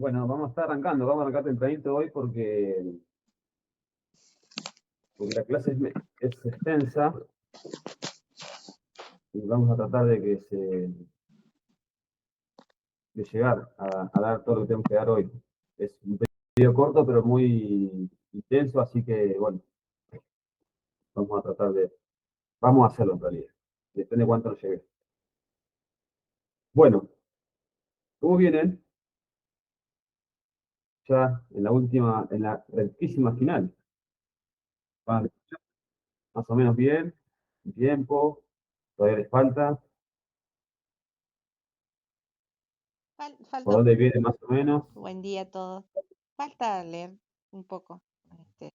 Bueno, vamos a estar arrancando, vamos a arrancar tempranito hoy porque la clase es extensa y vamos a tratar de llegar a dar todo lo que tenemos que dar hoy. Es un periodo corto, pero muy intenso, así que bueno, vamos a vamos a hacerlo en realidad. Depende de cuánto nos llegue. Bueno, ¿cómo vienen? Ya en la rectísima final. Van más o menos bien, tiempo, todavía les falta. ¿Por Falta dónde viene más o menos? buen día a todos. Falta leer un poco. Este,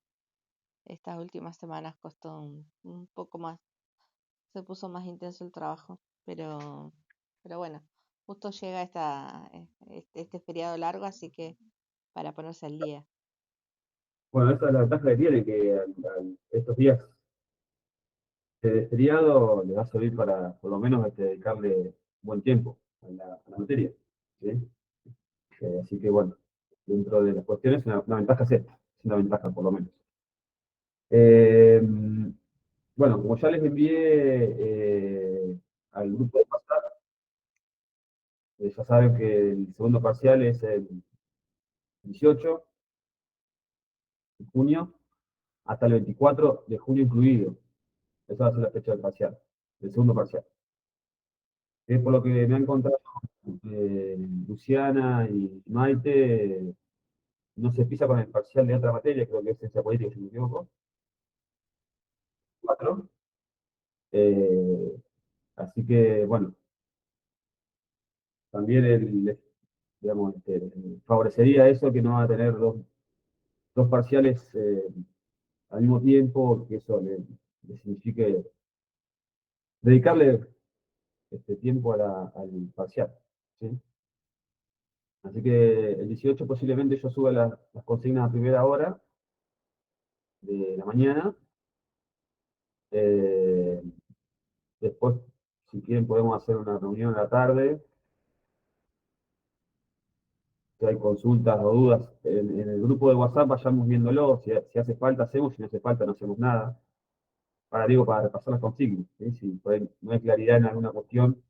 estas últimas semanas costó un poco más, se puso más intenso el trabajo, pero bueno, justo llega este feriado largo, así que para ponerse al día. Bueno, esa es la ventaja que tiene, que estos días de feriado les va a servir para por lo menos dedicarle buen tiempo a la materia. ¿Sí? Así que bueno, dentro de las cuestiones, una ventaja es esta, es una ventaja por lo menos. Eh, bueno, como ya les envié al grupo de WhatsApp, ya saben que el segundo parcial es el 18 de junio hasta el 24 de junio incluido. Esa va a ser la fecha del parcial, del segundo parcial. Por lo que me han contado Luciana y Maite, no se pisa con el parcial de otra materia, creo que es ciencia política, si no me equivoco. 4. Eh, Así que, bueno, también digamos, favorecería eso que no va a tener dos parciales al mismo tiempo, que eso le signifique dedicarle este tiempo al parcial. ¿Sí? Así que el 18 posiblemente yo suba las consignas a primera hora de la mañana. Eh, Después, si quieren, podemos hacer una reunión a la tarde. Si hay consultas o dudas en el grupo de WhatsApp, vayamos viéndolo. Si hace falta, hacemos. Si no hace falta, no hacemos nada. Ahora digo, para repasar las consignas. ¿Sí? Si por ahí no hay claridad en alguna cuestión,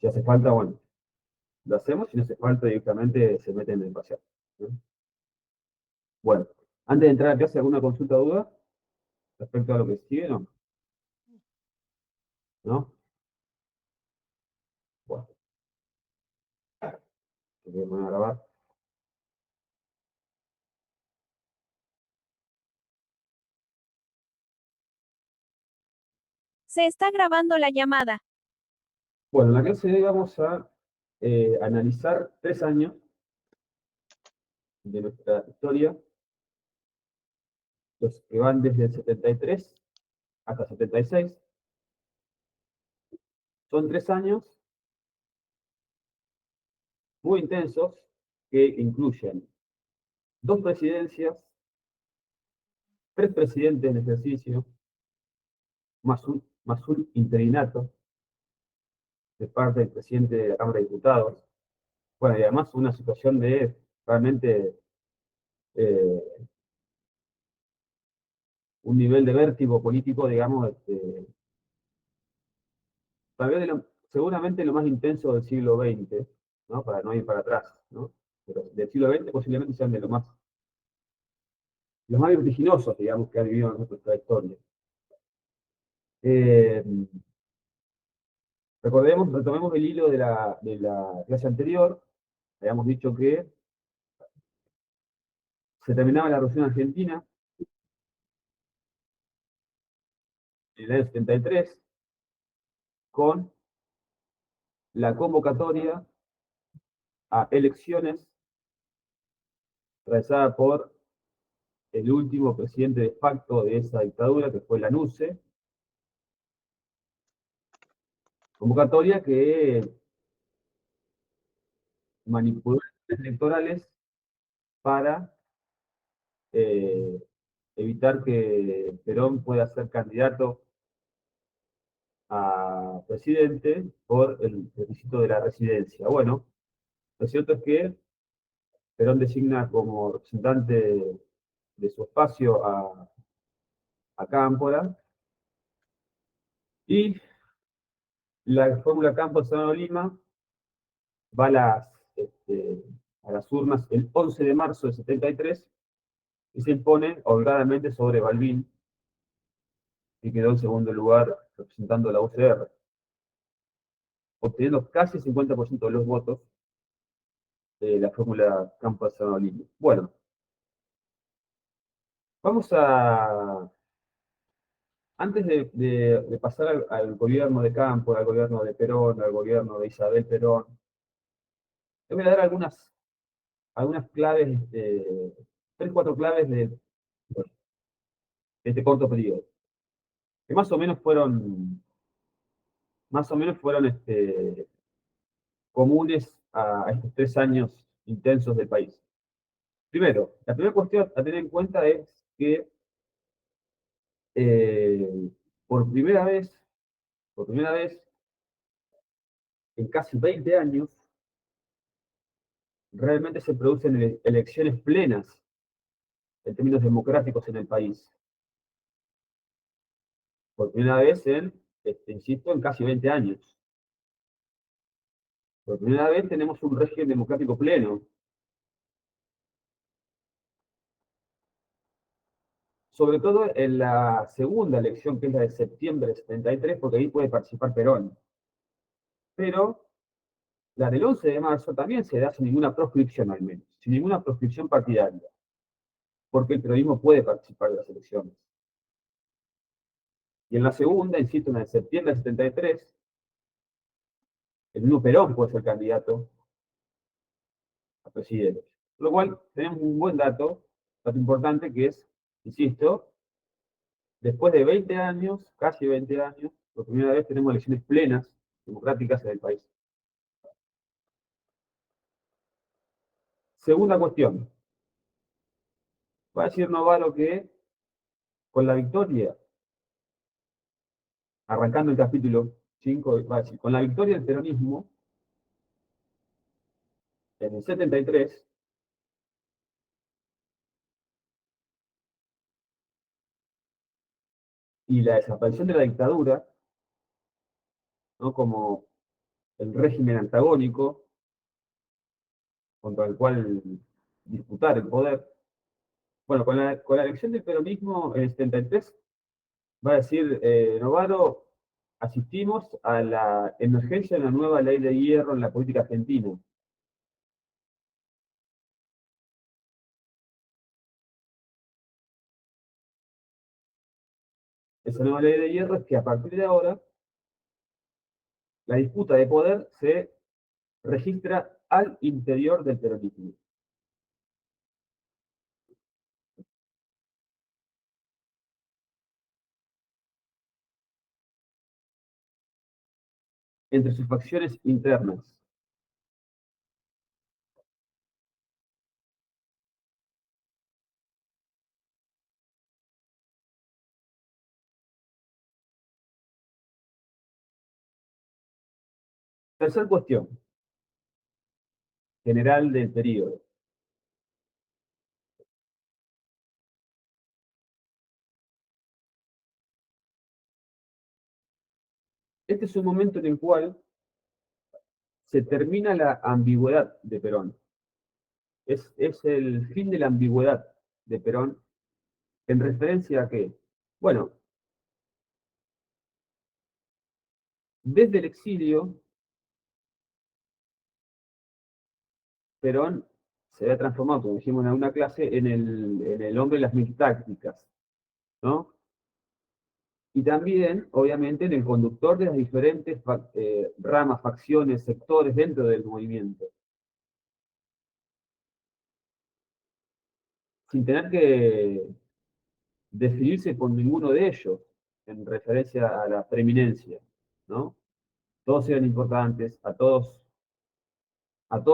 si hace falta, bueno, lo hacemos. Si no hace falta, directamente se meten en el parcial. ¿Sí? Bueno, antes de entrar a clase, ¿alguna consulta o duda respecto a lo que sigue? ¿No? ¿No? Bueno, me voy a grabar. Se está grabando la llamada. Bueno, en la clase de hoy vamos a analizar 3 años de nuestra historia, los que van desde el 73 hasta 76. Son 3 años muy intensos que incluyen 2 presidencias, 3 presidentes en ejercicio, más un interinato de parte del presidente de la Cámara de Diputados. Bueno, y además una situación de realmente eh, un nivel de vértigo político, digamos, tal vez seguramente lo más intenso del siglo XX, ¿no? Para no ir para atrás, ¿no? Pero del siglo XX posiblemente sean de los más vertiginosos, digamos, que ha vivido en nuestra historia. Eh, retomemos el hilo de la clase anterior. Habíamos dicho que se terminaba la Revolución Argentina en el año 73 con la convocatoria a elecciones realizada por el último presidente de facto de esa dictadura, que fue Lanusse. Convocatoria que manipuló las electorales para eh, evitar que Perón pueda ser candidato a presidente por el requisito de la residencia. Bueno, lo cierto es que Perón designa como representante de su espacio a Cámpora, y la fórmula Campos-Serrano-Lima va a las urnas el 11 de marzo de 73 y se impone holgadamente sobre Balbín, y quedó en segundo lugar representando a la UCR, obteniendo casi el 50% de los votos de la fórmula Campos-Serrano-Lima. Bueno, vamos a, antes de pasar al gobierno de Cámpora, al gobierno de Perón, al gobierno de Isabel Perón, les voy a dar algunas claves, tres, cuatro claves de este corto periodo, que más o menos fueron comunes a estos 3 años intensos del país. Primero, la primera cuestión a tener en cuenta es que eh, por por primera vez en casi 20 años, realmente se producen elecciones plenas en términos democráticos en el país. Por primera vez insisto, en casi 20 años. Por primera vez tenemos un régimen democrático pleno. Sobre todo en la segunda elección, que es la de septiembre de 73, porque ahí puede participar Perón. Pero la del 11 de marzo también se da sin ninguna proscripción, al menos, sin ninguna proscripción partidaria, porque el peronismo puede participar de las elecciones. Y en la segunda, insisto, en la de septiembre de 73, el mismo Perón puede ser candidato a presidente. Por lo cual, tenemos un buen dato importante, que es, insisto, después de 20 años, casi 20 años, por primera vez tenemos elecciones plenas, democráticas en el país. Segunda cuestión. Va a decir Novaro que con la victoria, arrancando el capítulo 5, va a decir, con la victoria del peronismo en el 73, y la desaparición de la dictadura, ¿no?, como el régimen antagónico contra el cual disputar el poder. Bueno, con la elección del peronismo en el 73, va a decir Novaro, asistimos a la emergencia de una nueva ley de hierro en la política argentina. Esa nueva ley de hierro es que a partir de ahora la disputa de poder se registra al interior del peronismo. Entre sus facciones internas. Tercer cuestión, general del periodo. Este es un momento en el cual se termina la ambigüedad de Perón. Es el fin de la ambigüedad de Perón, en referencia a qué. Bueno, desde el exilio, Perón se había transformado, como dijimos en alguna clase, en el hombre de las mil tácticas, ¿no? Y también, obviamente, en el conductor de las diferentes ramas, facciones, sectores dentro del movimiento, sin tener que definirse por ninguno de ellos en referencia a la preeminencia, ¿no? Todos eran importantes, a todos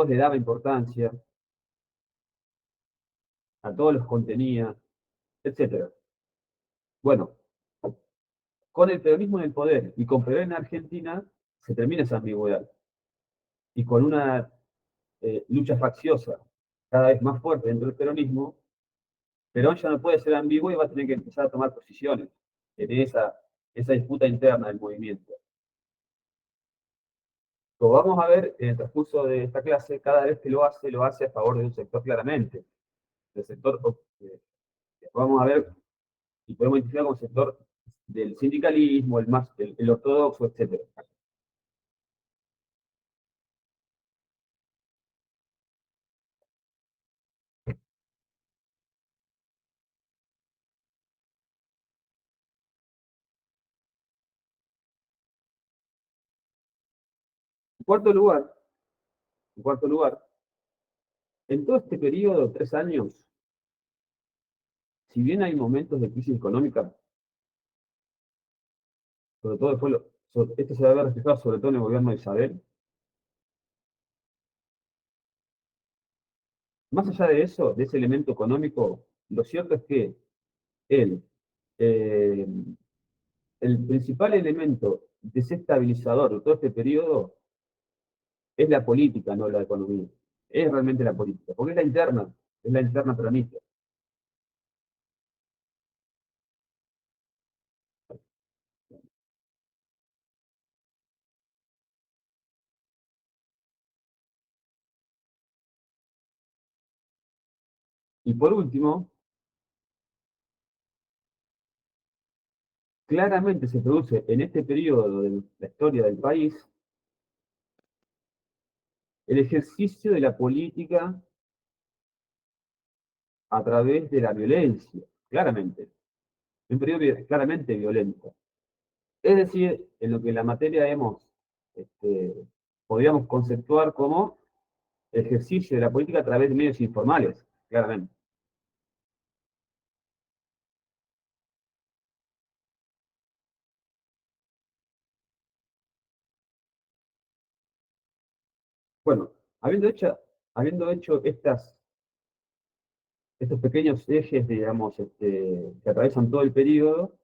le daba importancia, a todos los contenía, etcétera. Bueno, con el peronismo en el poder y con Perón en Argentina, se termina esa ambigüedad. Y con una lucha facciosa cada vez más fuerte dentro del peronismo, Perón ya no puede ser ambiguo y va a tener que empezar a tomar posiciones en esa disputa interna del movimiento. Como vamos a ver en el transcurso de esta clase, cada vez que lo hace a favor de un sector claramente. El sector, vamos a ver, y podemos identificar como sector del sindicalismo, el ortodoxo, etc. En cuarto lugar, en cuarto lugar, en todo este periodo de 3 años, si bien hay momentos de crisis económica, sobre todo después, esto se va a ver reflejado sobre todo en el gobierno de Isabel, más allá de eso, de ese elemento económico, lo cierto es que el, eh, el principal elemento desestabilizador de todo este periodo es la política, no la economía. Es realmente la política, porque es la interna peronista. Y por último, claramente se produce en este periodo de la historia del país el ejercicio de la política a través de la violencia, claramente. Un periodo claramente violento. Es decir, en lo que en la materia este, podríamos conceptuar como ejercicio de la política a través de medios informales, claramente. Bueno, habiendo hecho estos pequeños ejes, digamos, que atraviesan todo el periodo,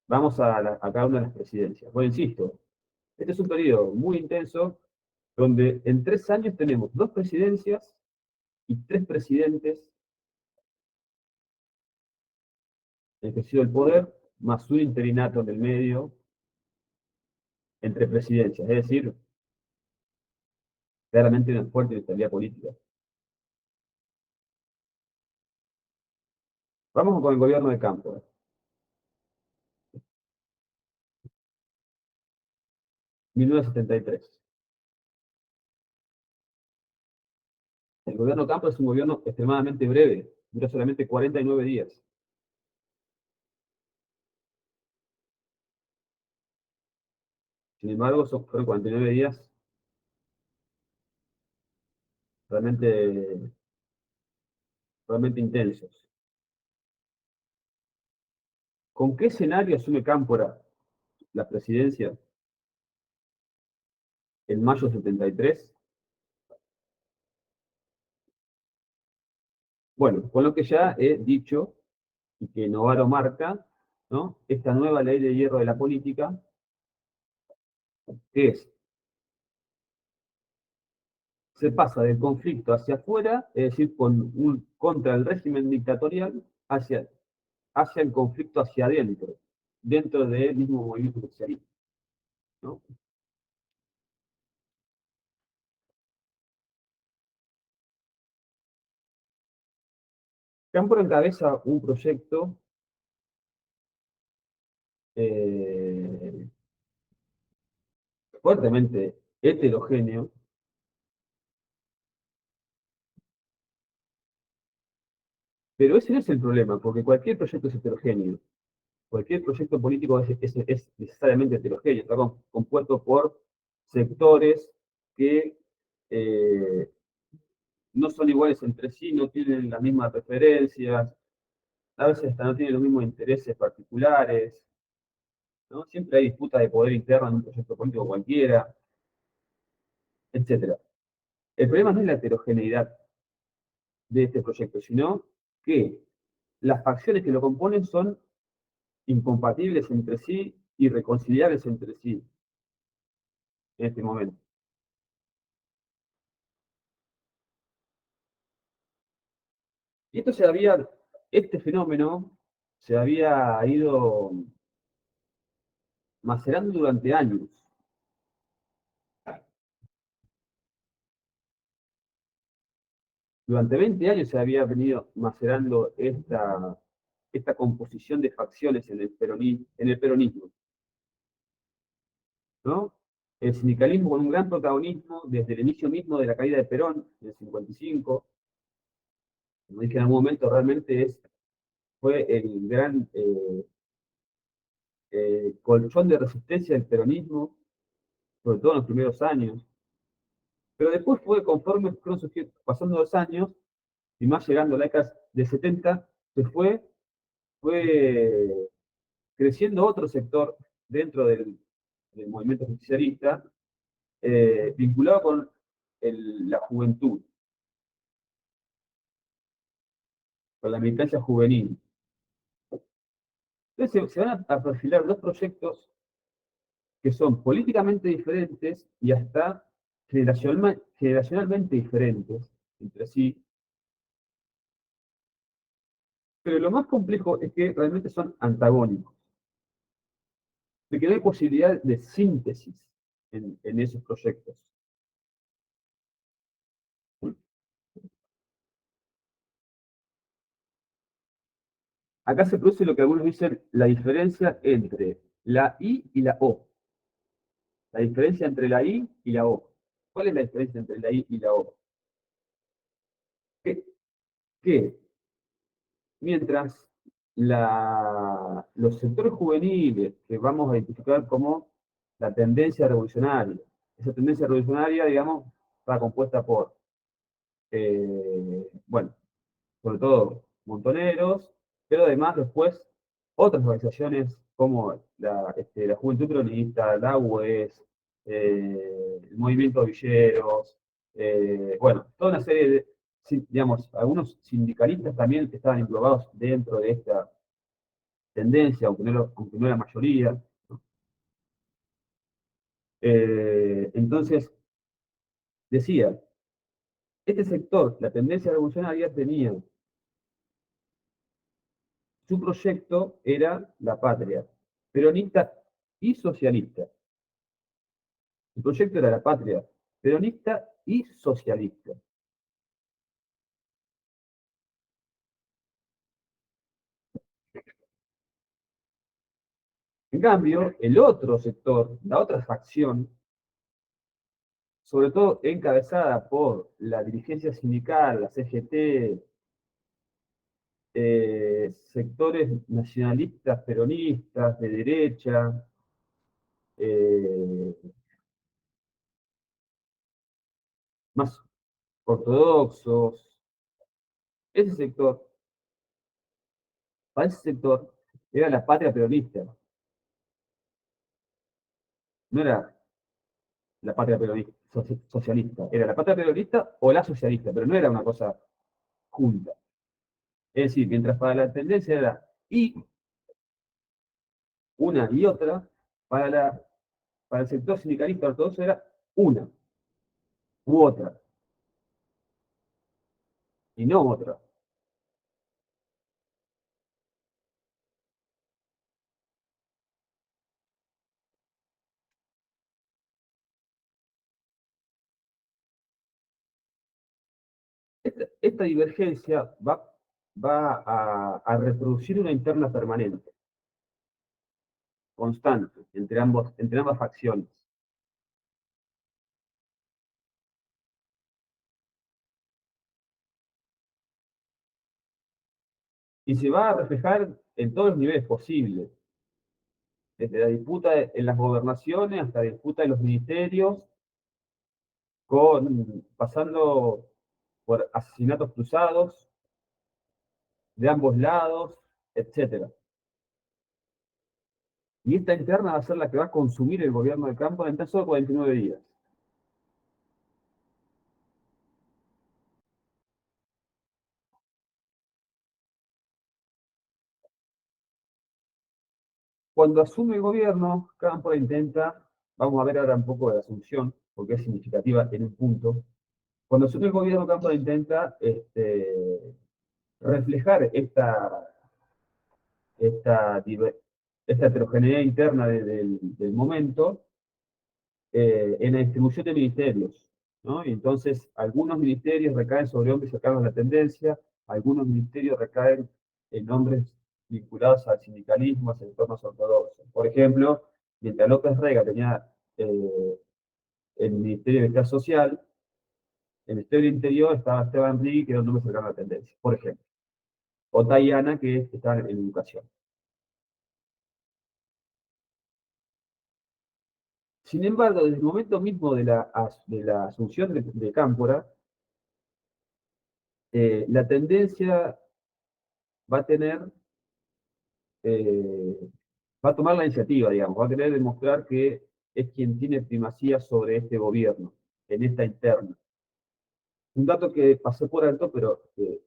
vamos a cada una de las presidencias. Bueno, insisto, este es un periodo muy intenso, donde en 3 años tenemos 2 presidencias y 3 presidentes ejercido el poder, más un interinato en el medio, entre presidencias, es decir, claramente una fuerte inestabilidad política. Vamos con el gobierno de campo. 1973. El gobierno Campo es un gobierno extremadamente breve, dura solamente 49 días. Sin embargo, fueron 49 días realmente, realmente intensos. ¿Con qué escenario asume Cámpora la presidencia en mayo de 73? Bueno, con lo que ya he dicho y que Novaro marca, ¿no? Esta nueva ley de hierro de la política, que es, se pasa del conflicto hacia afuera, es decir, contra el régimen dictatorial, hacia el conflicto hacia adentro, dentro del mismo movimiento socialista, ¿no? Cámpora encabeza un proyecto eh, fuertemente heterogéneo, pero ese no es el problema, porque cualquier proyecto es heterogéneo. Cualquier proyecto político es necesariamente heterogéneo, está compuesto por sectores que eh, no son iguales entre sí, no tienen las mismas preferencias, a veces hasta no tienen los mismos intereses particulares, ¿no? Siempre hay disputas de poder interno en un proyecto político cualquiera, etc. El problema no es la heterogeneidad de este proyecto, sino que las facciones que lo componen son incompatibles entre sí, irreconciliables entre sí en este momento. Y este fenómeno se había ido macerando durante años. Durante 20 años se había venido macerando esta composición de facciones en el peronismo, ¿no? El sindicalismo con un gran protagonismo desde el inicio mismo de la caída de Perón, en el 55, como dije en algún momento, realmente fue el gran colchón de resistencia del peronismo, sobre todo en los primeros años. Pero después conforme fueron pasando los años, y más llegando a la década de 70, fue creciendo otro sector dentro del movimiento justicialista, vinculado con la juventud, con la militancia juvenil. Entonces se van a perfilar dos proyectos que son políticamente diferentes y hasta generacionalmente diferentes entre sí, pero lo más complejo es que realmente son antagónicos, de que no hay posibilidad de síntesis en esos proyectos. Acá se produce lo que algunos dicen la diferencia entre la I y la O. La diferencia entre la I y la O. ¿Cuál es la diferencia entre la I y la O? Que, que mientras los sectores juveniles que vamos a identificar como la tendencia revolucionaria, esa tendencia revolucionaria, digamos, está compuesta por, bueno, sobre todo montoneros, pero además después otras organizaciones como la Juventud Peronista, la UES, el Movimiento Villeros, bueno, toda una serie de, digamos, algunos sindicalistas también que estaban englobados dentro de esta tendencia, aunque no la mayoría. Entonces, decía, este sector, la tendencia revolucionaria, tenía su proyecto era la patria, peronista y socialista. Su proyecto era la patria, peronista y socialista. En cambio, el otro sector, la otra facción, sobre todo encabezada por la dirigencia sindical, la CGT, sectores nacionalistas, peronistas, de derecha, eh, más ortodoxos, ese sector, para ese sector, era la patria peronista, no era la patria peronista, socialista, era la patria peronista o la socialista, pero no era una cosa junta. Es decir, mientras para la tendencia era y una y otra, para el sector sindicalista ortodoxo era una u otra, y no otra. Esta divergencia va a reproducir una interna permanente, constante, entre ambas facciones. Y se va a reflejar en todos los niveles posibles, desde la disputa en las gobernaciones hasta la disputa en los ministerios, pasando por asesinatos cruzados de ambos lados, etc. Y esta interna va a ser la que va a consumir el gobierno de campo en tan solo 49 días. Cuando asume el gobierno, Cámpora intenta, vamos a ver ahora un poco de la asunción, porque es significativa en un punto. Cuando asume el gobierno, Cámpora intenta reflejar esta, diver- esta heterogeneidad interna del momento en la distribución de ministerios, ¿no? Y entonces, algunos ministerios recaen sobre hombres cercanos a la tendencia, algunos ministerios recaen en hombres vinculados al sindicalismo, a sectores ortodoxos. Por ejemplo, mientras López Rega tenía el Ministerio de Bienestar Social, en el Ministerio del Interior estaba Esteban Rigui, que era un hombre cercano a la tendencia, por ejemplo. O Tayana, que está en educación. Sin embargo, desde el momento mismo de la asunción de Cámpora, la tendencia va a tener, eh, va a tomar la iniciativa, digamos, va a querer demostrar que es quien tiene primacía sobre este gobierno, en esta interna. Un dato que pasé por alto, pero que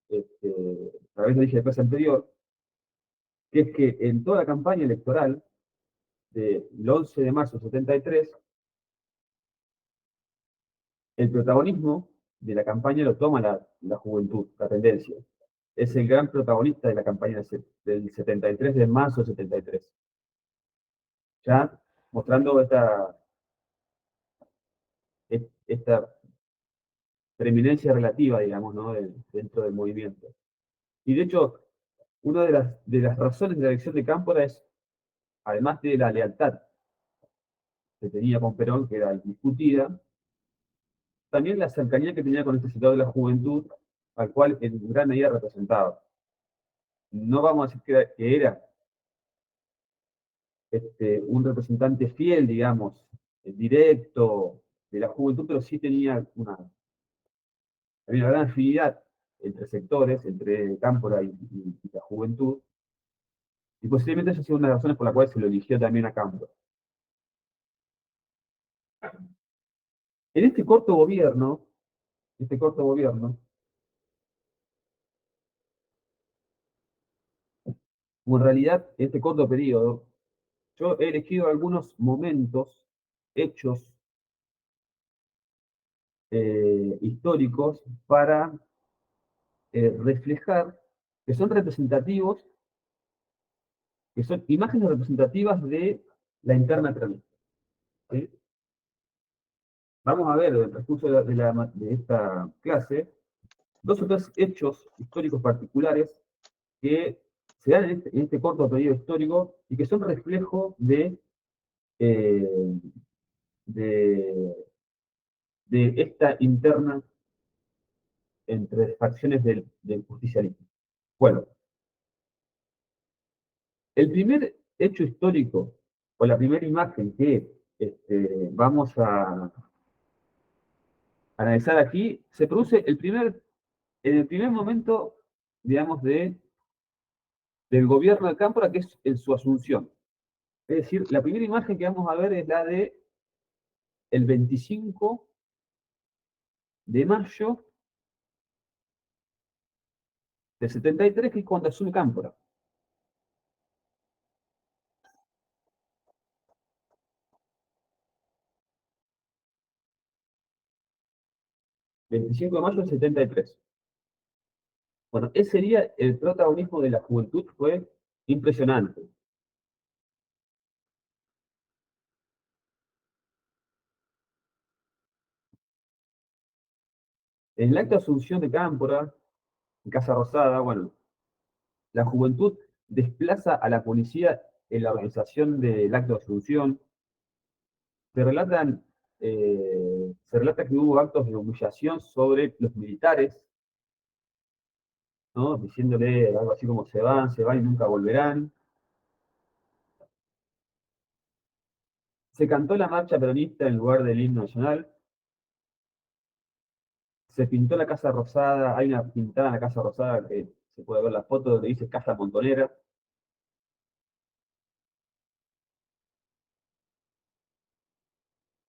a través lo dije después anterior, que es que en toda la campaña electoral del 11 de marzo de 73, el protagonismo de la campaña lo toma la juventud, la tendencia. Es el gran protagonista de la campaña del 73, de marzo del 73. Ya mostrando esta preeminencia relativa, digamos, ¿no? Dentro del movimiento. Y de hecho, una de las razones de la elección de Cámpora es, además de la lealtad que tenía con Perón, que era discutida, también la cercanía que tenía con este sector de la juventud, al cual en gran medida representaba. No vamos a decir que era un representante fiel, digamos, directo de la juventud, pero sí había una gran afinidad entre sectores, entre Cámpora y la juventud, y posiblemente esa ha sido una de las razones por las cuales se lo eligió también a Cámpora. En este corto gobierno, o en realidad en este corto periodo, yo he elegido algunos momentos, hechos históricos para reflejar que son representativos, que son imágenes representativas de la interna peronista. ¿Sí? Vamos a ver en el transcurso de esta clase dos o tres hechos históricos particulares que se dan en este corto periodo histórico y que son reflejo eh, de, de esta interna entre facciones del justicialismo. Bueno, el primer hecho histórico, o la primera imagen que vamos a analizar aquí, se produce en el primer momento, digamos, del gobierno de Cámpora, que es en su asunción. Es decir, la primera imagen que vamos a ver es la de el 25 de mayo del 73, que es cuando asume Cámpora. 25 de mayo del 73. Bueno, ese día el protagonismo de la juventud fue impresionante. En el acto de asunción de Cámpora, en Casa Rosada, bueno, la juventud desplaza a la policía en la organización del acto de asunción. Se se relata que hubo actos de humillación sobre los militares, ¿no? Diciéndole algo así como se van y nunca volverán. Se cantó la marcha peronista en lugar del himno nacional. Se pintó la Casa Rosada, hay una pintada en la Casa Rosada que se puede ver la foto donde dice Casa Montonera.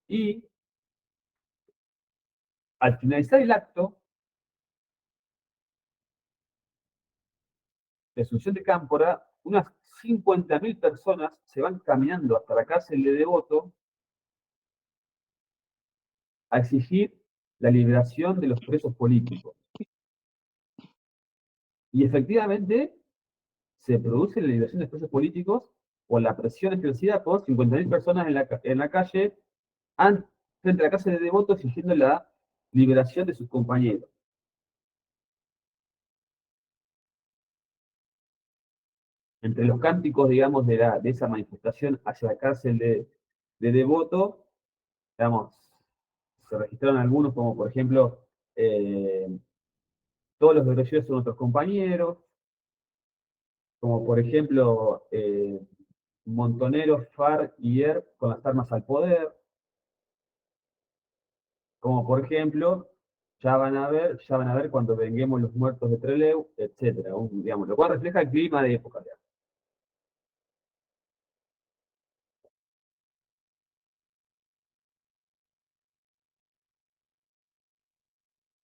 Y al finalizar el acto de Asunción de Cámpora, unas 50.000 personas se van caminando hasta la cárcel de Devoto a exigir la liberación de los presos políticos. Y efectivamente se produce la liberación de presos políticos por la presión ejercida por 50.000 personas en la calle frente a la casa de Devoto exigiendo la liberación de sus compañeros. Entre los cánticos, digamos, de esa manifestación hacia la cárcel de Devoto, digamos, se registraron algunos como, por ejemplo, todos los guerrilleros son nuestros compañeros, como por ejemplo, Montoneros, FARC y ERP con las armas al poder, como por ejemplo, ya van a ver cuando venguemos los muertos de Trelew, etcétera, digamos, lo cual refleja el clima de época. Digamos.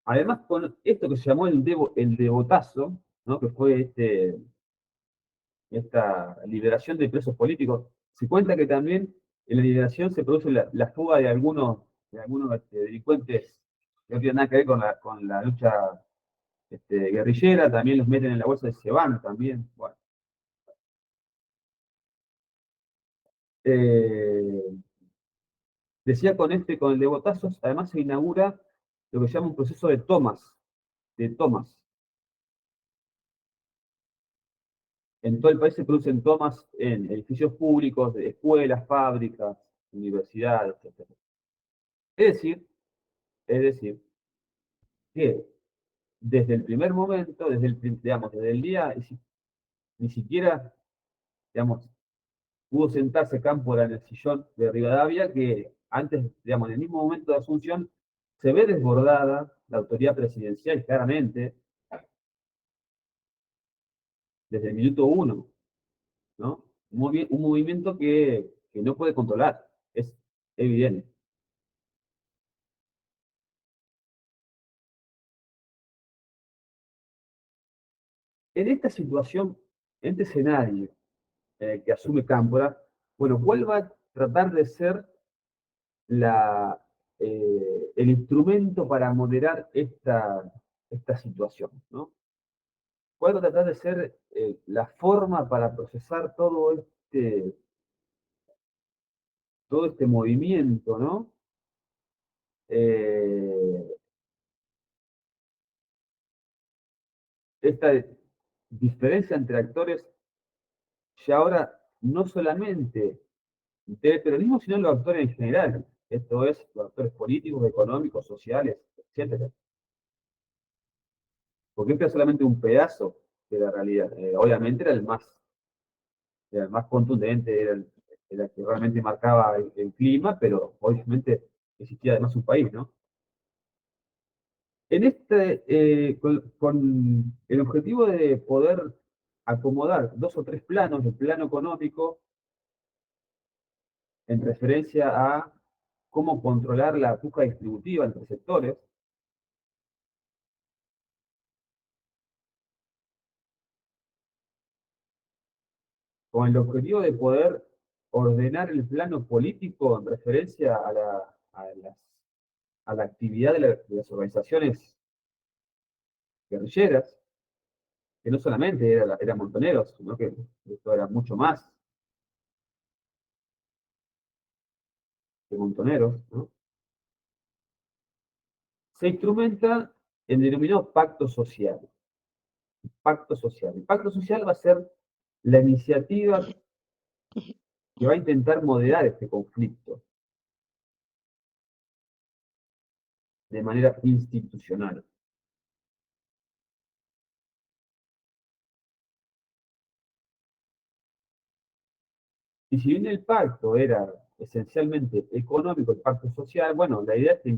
Además, con esto que se llamó el devotazo, ¿no? Que fue esta liberación de presos políticos, se cuenta que también en la liberación se produce la fuga de algunos delincuentes que no tienen nada que ver con la lucha guerrillera, también los meten en la bolsa de se van también. Bueno. Eh, Decía con el de botazos, además se inaugura lo que se llama un proceso de tomas. En todo el país se producen tomas en edificios públicos, de escuelas, fábricas, universidades, etc. Es decir, es decir, que desde el primer momento, digamos, desde el día, ni siquiera, digamos, pudo sentarse Cámpora en el sillón de Rivadavia, que antes, digamos, en el mismo momento de Asunción, se ve desbordada la autoridad presidencial claramente, desde el minuto uno, ¿no? Un movimiento que no puede controlar, es evidente. En esta situación, en este escenario que asume Cámpora, bueno, ¿cuál va a tratar de ser el instrumento para moderar esta situación, ¿no? ¿Cuál va a tratar de ser la forma para procesar todo este movimiento, ¿no? Eh, Esta diferencia entre actores ya ahora no solamente del peronismo, sino los actores en general. Esto es, los actores políticos, económicos, sociales, etcétera. Porque este es solamente un pedazo de la realidad. Obviamente era el más contundente, era el que realmente marcaba el clima, pero obviamente existía además un país, ¿no? Con el objetivo de poder acomodar dos o tres planos, el plano económico, en referencia a cómo controlar la puja distributiva entre sectores, con el objetivo de poder ordenar el plano político en referencia a la actividad de las organizaciones guerrilleras, que no solamente eran montoneros, sino que esto era mucho más que montoneros, ¿no? Se instrumenta el denominado pacto social. Pacto social. El pacto social va a ser la iniciativa que va a intentar moderar este conflicto de manera institucional. Y si bien el pacto era esencialmente económico, el pacto social, bueno, la idea es que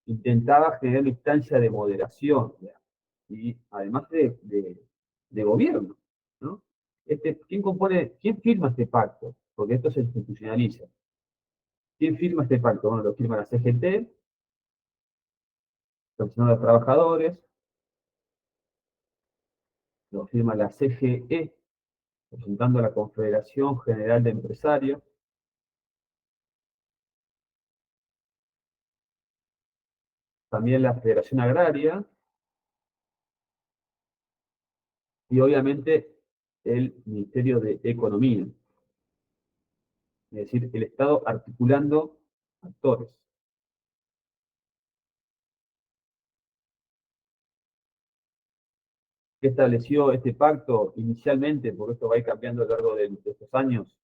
intentaba generar una instancia de moderación, digamos, y además de gobierno, ¿no? ¿Quién firma este pacto? Porque esto se institucionaliza. ¿Quién firma este pacto? Bueno, lo firma la CGT, los trabajadores, lo firma la CGE, representando a la Confederación General de Empresarios, también la Federación Agraria, y obviamente el Ministerio de Economía, es decir, el Estado articulando actores. ¿Qué estableció este pacto inicialmente? Porque esto va a ir cambiando a lo largo de estos años.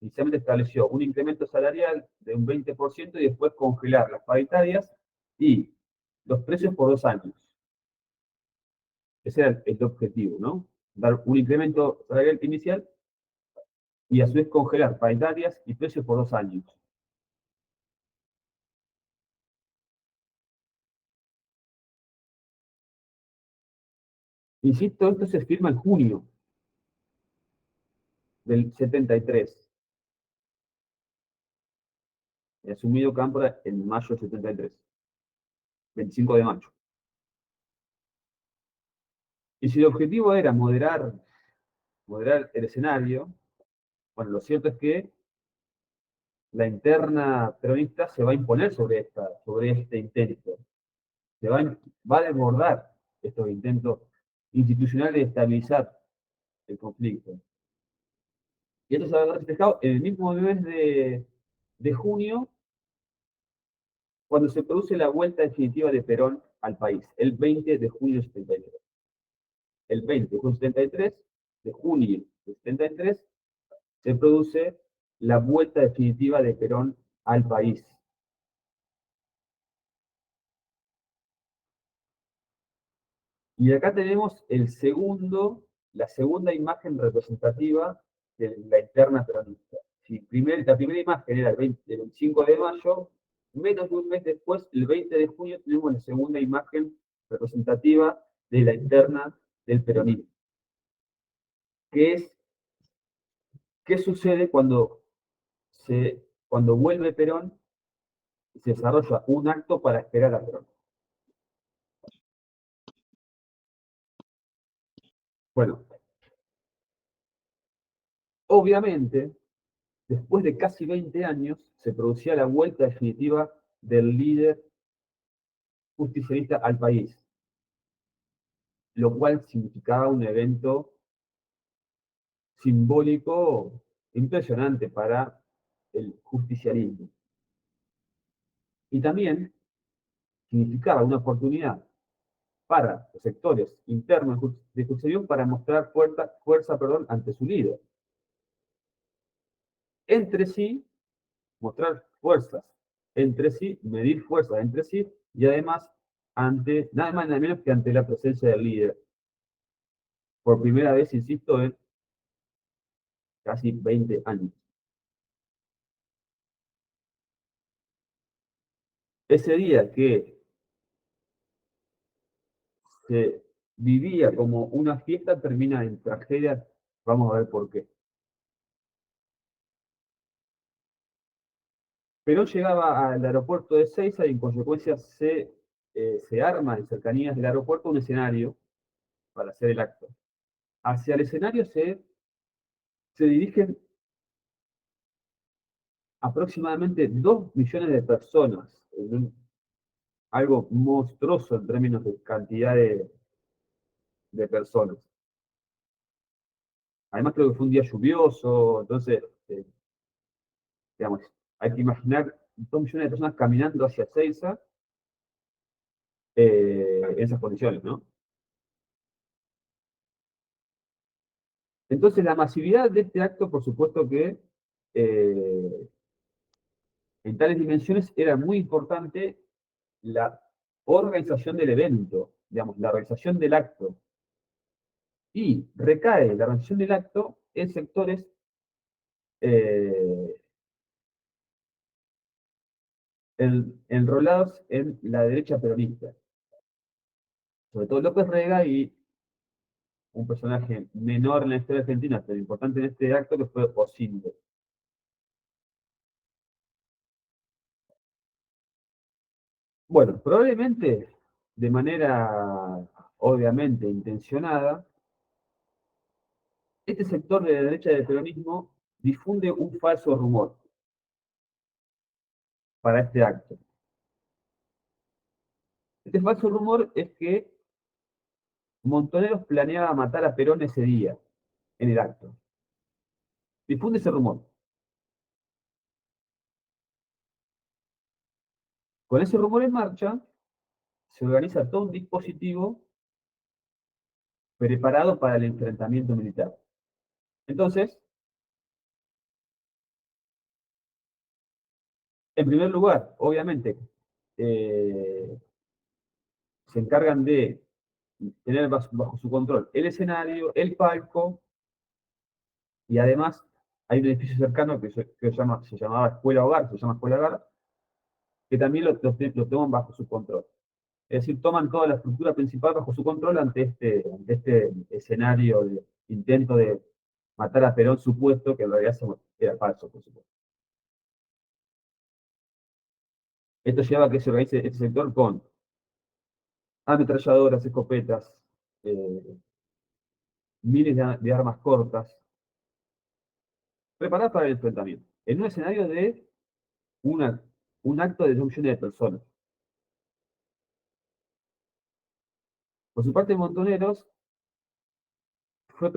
Inicialmente estableció un incremento salarial de un 20% y después congelar las paritarias y los precios por 2 años. Ese era el objetivo, ¿no? Dar un incremento salarial inicial y a su vez congelar paritarias y precios por 2 años. Insisto, esto se firma en junio del 73. Asumido Cámpora en mayo del 73, 25 de mayo. Y si el objetivo era moderar el escenario, bueno, lo cierto es que la interna peronista se va a imponer sobre este intento. Va a desbordar estos intentos institucionales de estabilizar el conflicto. Y esto se va a ver reflejado en el mismo mes de junio, cuando se produce la vuelta definitiva de Perón al país, el 20 de junio de 73. El 20 de junio de 73, de junio de 73, se produce la vuelta definitiva de Perón al país. Y acá tenemos la segunda imagen representativa de la interna peronista. Si la primera imagen era el 25 de mayo, menos de un mes después, el 20 de junio, tenemos la segunda imagen representativa de la interna del peronismo. ¿Qué sucede cuando vuelve Perón y se desarrolla un acto para esperar a Perón? Bueno, obviamente, después de casi 20 años, se producía la vuelta definitiva del líder justicialista al país, lo cual significaba un evento simbólico impresionante para el justicialismo. Y también significaba una oportunidad para los sectores internos de justicialismo para mostrar fuerza ante su líder. Entre sí, mostrar fuerzas entre sí, medir fuerzas entre sí, y además ante nada más nada menos que ante la presencia del líder. Por primera vez, insisto, en casi 20 años. Ese día que se vivía como una fiesta termina en tragedia, vamos a ver por qué. Perón llegaba al aeropuerto de Ezeiza y en consecuencia se arma en cercanías del aeropuerto un escenario para hacer el acto. Hacia el escenario se dirigen aproximadamente 2 millones de personas, algo monstruoso en términos de cantidad de personas. Además creo que fue un día lluvioso, entonces, digamos, hay que imaginar 2 millones de personas caminando hacia Ezeiza en esas condiciones, ¿no? Entonces la masividad de este acto, por supuesto que eh, en tales dimensiones era muy importante la organización del evento, digamos, la organización del acto. Y recae la organización del acto en sectores eh, enrolados en la derecha peronista. Sobre todo López Rega y un personaje menor en la historia argentina, pero importante en este acto, que fue Osinde. Bueno, probablemente de manera obviamente intencionada, este sector de la derecha del peronismo difunde un falso rumor para este acto. Este falso rumor es que Montoneros planeaba matar a Perón ese día, en el acto. Difunde ese rumor. Con ese rumor en marcha, se organiza todo un dispositivo preparado para el enfrentamiento militar. Entonces, en primer lugar, obviamente, eh, se encargan de tener bajo su control el escenario, el palco, y además hay un edificio cercano se llamaba Escuela Hogar, se llama Escuela Hogar, que también lo toman bajo su control. Es decir, toman toda la estructura principal bajo su control ante este escenario de intento de matar a Perón supuesto, que en realidad era falso, por supuesto. Esto lleva a que se organice este sector con ametralladoras, escopetas, eh, miles de armas cortas, preparadas para el enfrentamiento, en un escenario de una, un acto de 2 millones de personas. Por su parte, Montoneros fue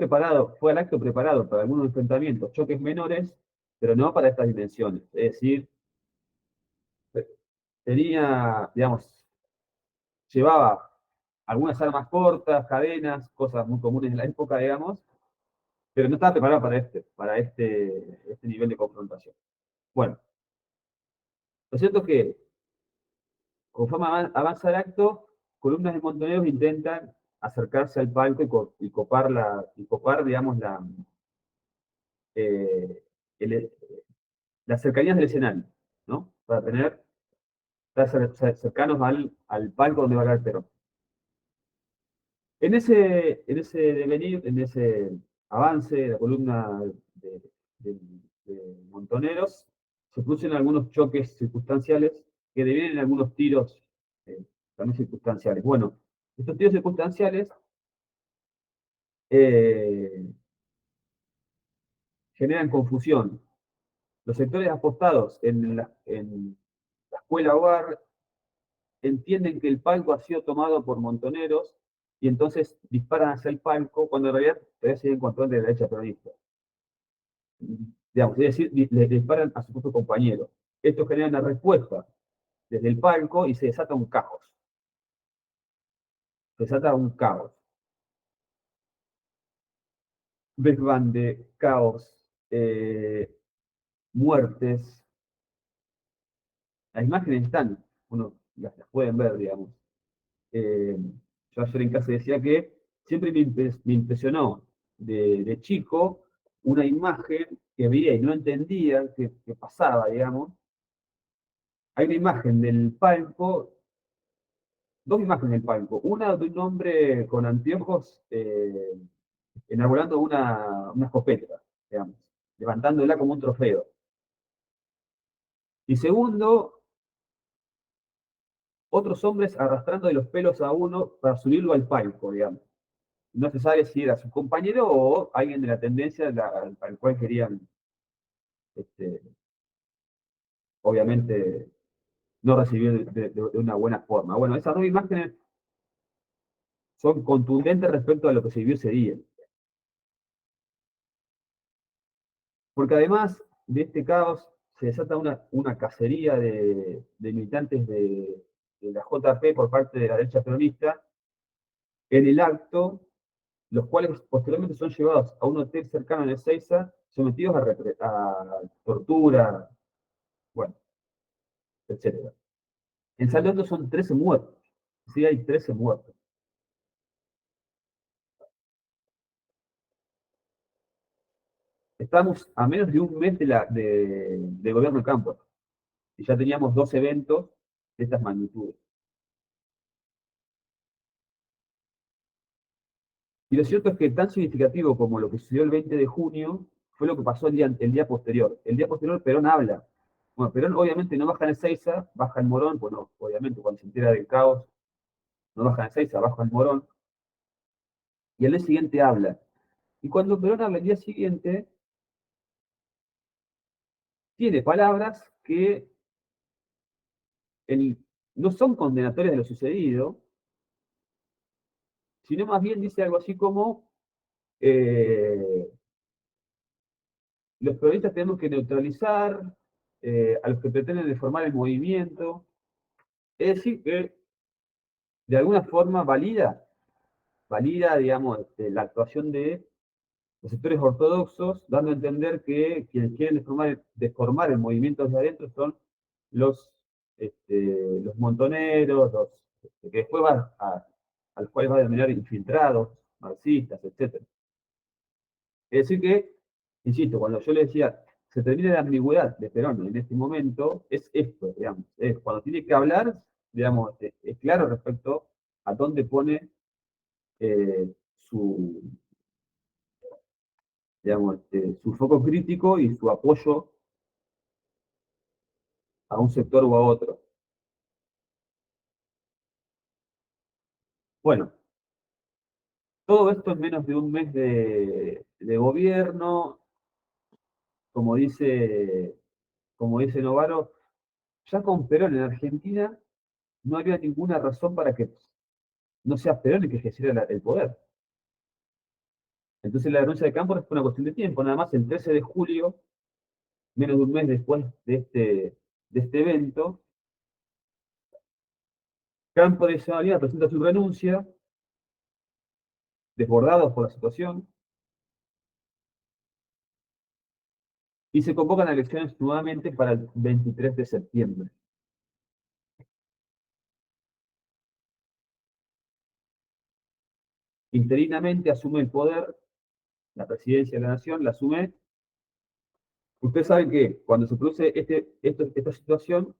al acto preparado para algunos enfrentamientos, choques menores, pero no para estas dimensiones. Es decir, tenía, digamos, llevaba algunas armas cortas, cadenas, cosas muy comunes en la época, digamos, pero no estaba preparado para este nivel de confrontación. Bueno, lo cierto es que conforme avanza el acto, columnas de montoneros intentan acercarse al palco y copar, digamos, eh, el- las cercanías del escenario, ¿no? Para estar cercanos al palco donde va a haber Perón. En ese devenir, en ese avance de la columna de, de- de montoneros, se producen algunos choques circunstanciales que devienen algunos tiros eh, también circunstanciales. Bueno, estos tiros circunstanciales eh, generan confusión. Los sectores apostados en la escuela hogar entienden que el palco ha sido tomado por montoneros y entonces disparan hacia el palco cuando en realidad todavía siguen control de la derecha peronista. Digamos, es decir, le disparan a su propio compañero. Esto genera una respuesta desde el palco y se desata un caos. Se desata un caos. Desbande, caos, muertes. Las imágenes están, uno las pueden ver, digamos. Eh, yo ayer en casa decía que siempre me impresionó de chico una imagen que veía y no entendía qué pasaba, digamos. Hay una imagen del palco, dos imágenes del palco. Una de un hombre con anteojos enarbolando una escopeta, digamos, levantándola como un trofeo. Y segundo, otros hombres arrastrando de los pelos a uno para subirlo al palco, digamos. No se sabe si era su compañero o alguien de la tendencia al cual querían, este, obviamente, no recibir de una buena forma. Bueno, esas dos imágenes son contundentes respecto a lo que se vivió ese día. Porque además de este caos se desata una cacería de militantes de la JP por parte de la derecha peronista en el acto, los cuales posteriormente son llevados a un hotel cercano en Ezeiza, sometidos a tortura, bueno, etcétera. En Salto son 13 muertos. Sí, hay 13 muertos. Estamos a menos de un mes de gobierno de campo y ya teníamos 2 eventos de estas magnitudes. Y lo cierto es que tan significativo como lo que sucedió el 20 de junio fue lo que pasó el día posterior. El día posterior Perón habla. Bueno, Perón obviamente no baja en Ezeiza, baja en Morón, bueno, obviamente cuando se entera del caos, no baja en Ezeiza, baja en Morón, y al día siguiente habla. Y cuando Perón habla el día siguiente, tiene palabras que no son condenatorias de lo sucedido, sino más bien dice algo así como eh, los periodistas tenemos que neutralizar a los que pretenden deformar el movimiento. Es decir, que de alguna forma valida, digamos, la actuación de los sectores ortodoxos, dando a entender que quienes quieren deformar el movimiento desde adentro son los, los montoneros, que después a los cuales va a denominar infiltrados, marxistas, etcétera. Es decir que, insisto, cuando yo le decía, se termina la ambigüedad de Perón en este momento, es esto, digamos, es cuando tiene que hablar, digamos, es claro respecto a dónde pone su, digamos, su foco crítico y su apoyo a un sector u a otro. Bueno, todo esto en menos de un mes de gobierno, como dice, como dice Novaro, ya con Perón en Argentina no había ninguna razón para que no sea Perón el que ejerciera el poder. Entonces la renuncia de Cámpora fue una cuestión de tiempo, nada más el 13 de julio, menos de un mes después de este evento, Cámpora y Sabalina presenta su renuncia, desbordados por la situación, y se convocan a elecciones nuevamente para el 23 de septiembre. Interinamente asume el poder, la presidencia de la nación la asume. Ustedes saben que cuando se produce esta situación,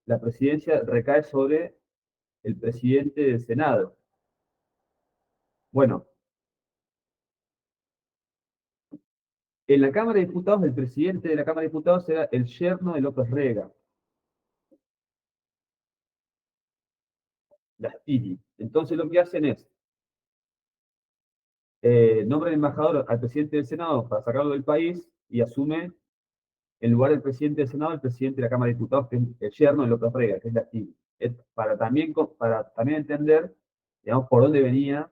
la presidencia recae sobre el presidente del Senado. Bueno, en la Cámara de Diputados, el presidente de la Cámara de Diputados era el yerno de López Rega, Lastiri. Entonces lo que hacen es, nombran embajador al presidente del Senado para sacarlo del país y asume en lugar del presidente del Senado el presidente de la Cámara de Diputados, que es el yerno de López Rega, que es Lastiri. Para también entender, digamos, por dónde venía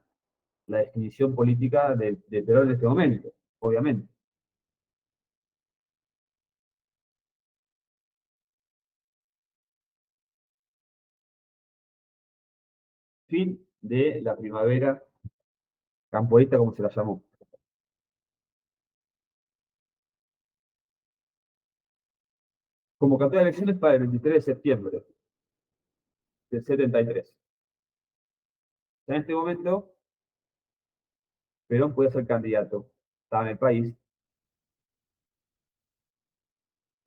la definición política de Perón en este momento, obviamente. Fin de la primavera camporista, como se la llamó. Convocatoria de elecciones para el 23 de septiembre del 73. En este momento, Perón puede ser candidato. Estaba en el país.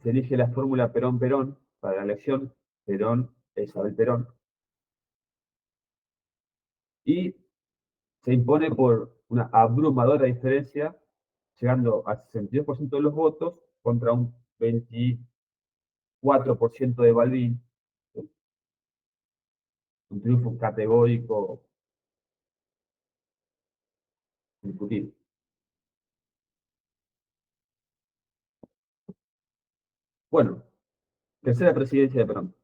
Se elige la fórmula Perón-Perón para la elección. Perón, Isabel Perón. Y se impone por una abrumadora diferencia, llegando al 62% de los votos contra un 24% de Balbín. Un triunfo categórico, indiscutible. Bueno, tercera presidencia de Perón.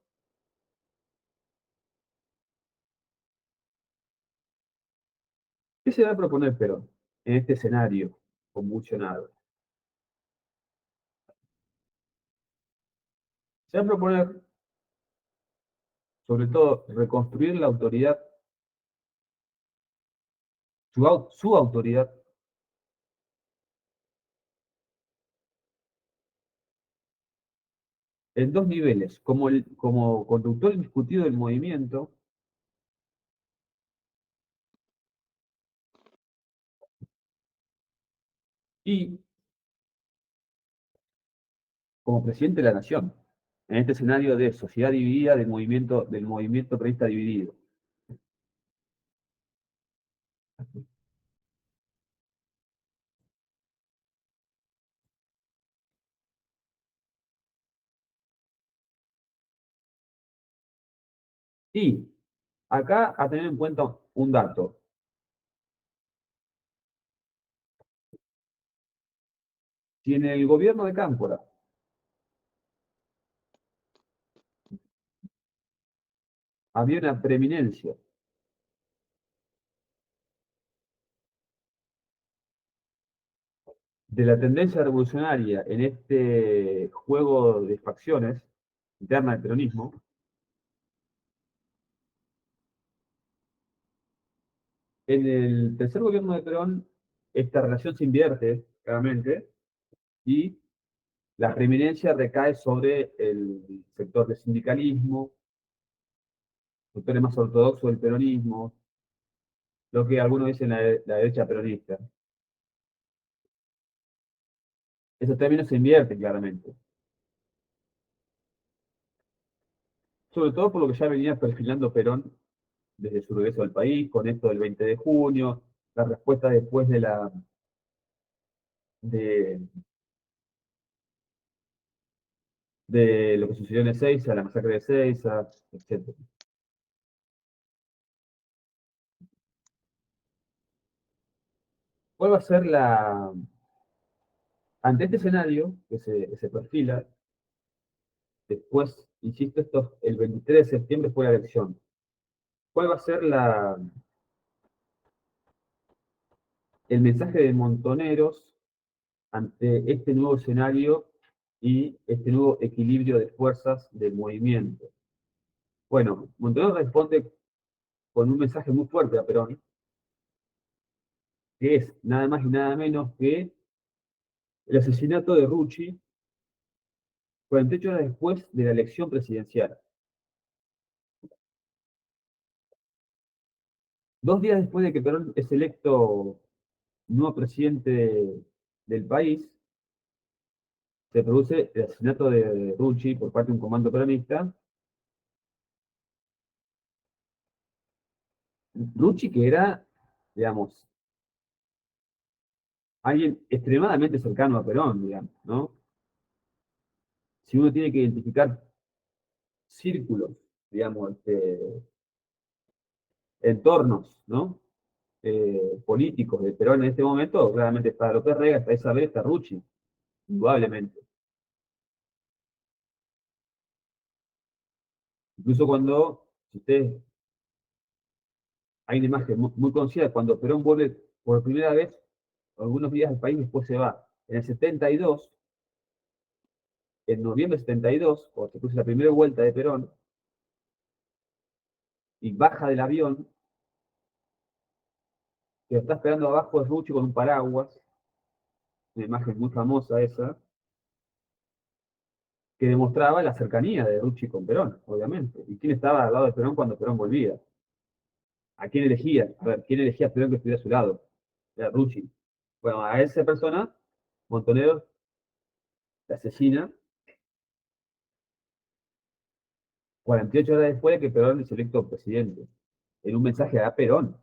¿Qué se va a proponer Perón en este escenario convulsionado? Se va a proponer, sobre todo, reconstruir la autoridad, su autoridad, en dos niveles, como conductor indiscutido del movimiento y como presidente de la nación, en este escenario de sociedad dividida, del movimiento periodista dividido. Y acá a tener en cuenta un dato. Si en el gobierno de Cámpora había una preeminencia de la tendencia revolucionaria en este juego de facciones interna del peronismo, en el tercer gobierno de Perón, esta relación se invierte claramente y la preeminencia recae sobre el sector del sindicalismo, sectores más ortodoxos del peronismo, lo que algunos dicen la derecha peronista. Esos términos se invierten claramente, sobre todo por lo que ya venía perfilando Perón desde su regreso al país, con esto del 20 de junio, la respuesta después de, de lo que sucedió en Ezeiza, la masacre de Ezeiza, etc. ¿Cuál va a ser ante este escenario que se perfila, después, insisto, esto, el 23 de septiembre fue la elección? ¿Cuál va a ser el mensaje de Montoneros ante este nuevo escenario y este nuevo equilibrio de fuerzas del movimiento? Bueno, Montoneros responde con un mensaje muy fuerte a Perón, que es nada más y nada menos que el asesinato de Rucci 48 horas después de la elección presidencial. 2 días después de que Perón es electo nuevo presidente del país, se produce el asesinato de Rucci por parte de un comando peronista. Rucci, que era, digamos, alguien extremadamente cercano a Perón, digamos, ¿no? Si uno tiene que identificar círculos, digamos, entornos, ¿no? Políticos de Perón en este momento, claramente está López Rega, está Isabel, está Rucci, indudablemente. Incluso cuando, si ustedes, hay una imagen muy conocida, cuando Perón vuelve por primera vez, algunos días al país, después se va. En el 72, en noviembre del 72, cuando se puso la primera vuelta de Perón, y baja del avión, que lo está esperando abajo es Rucci con un paraguas, una imagen muy famosa esa, que demostraba la cercanía de Rucci con Perón, obviamente. ¿Y quién estaba al lado de Perón cuando Perón volvía? ¿A quién elegía? A ver, ¿quién elegía a Perón que estuviera a su lado? Era Rucci. Bueno, a esa persona, Montonero la asesina 48 horas después de que Perón es electo presidente, en un mensaje a Perón.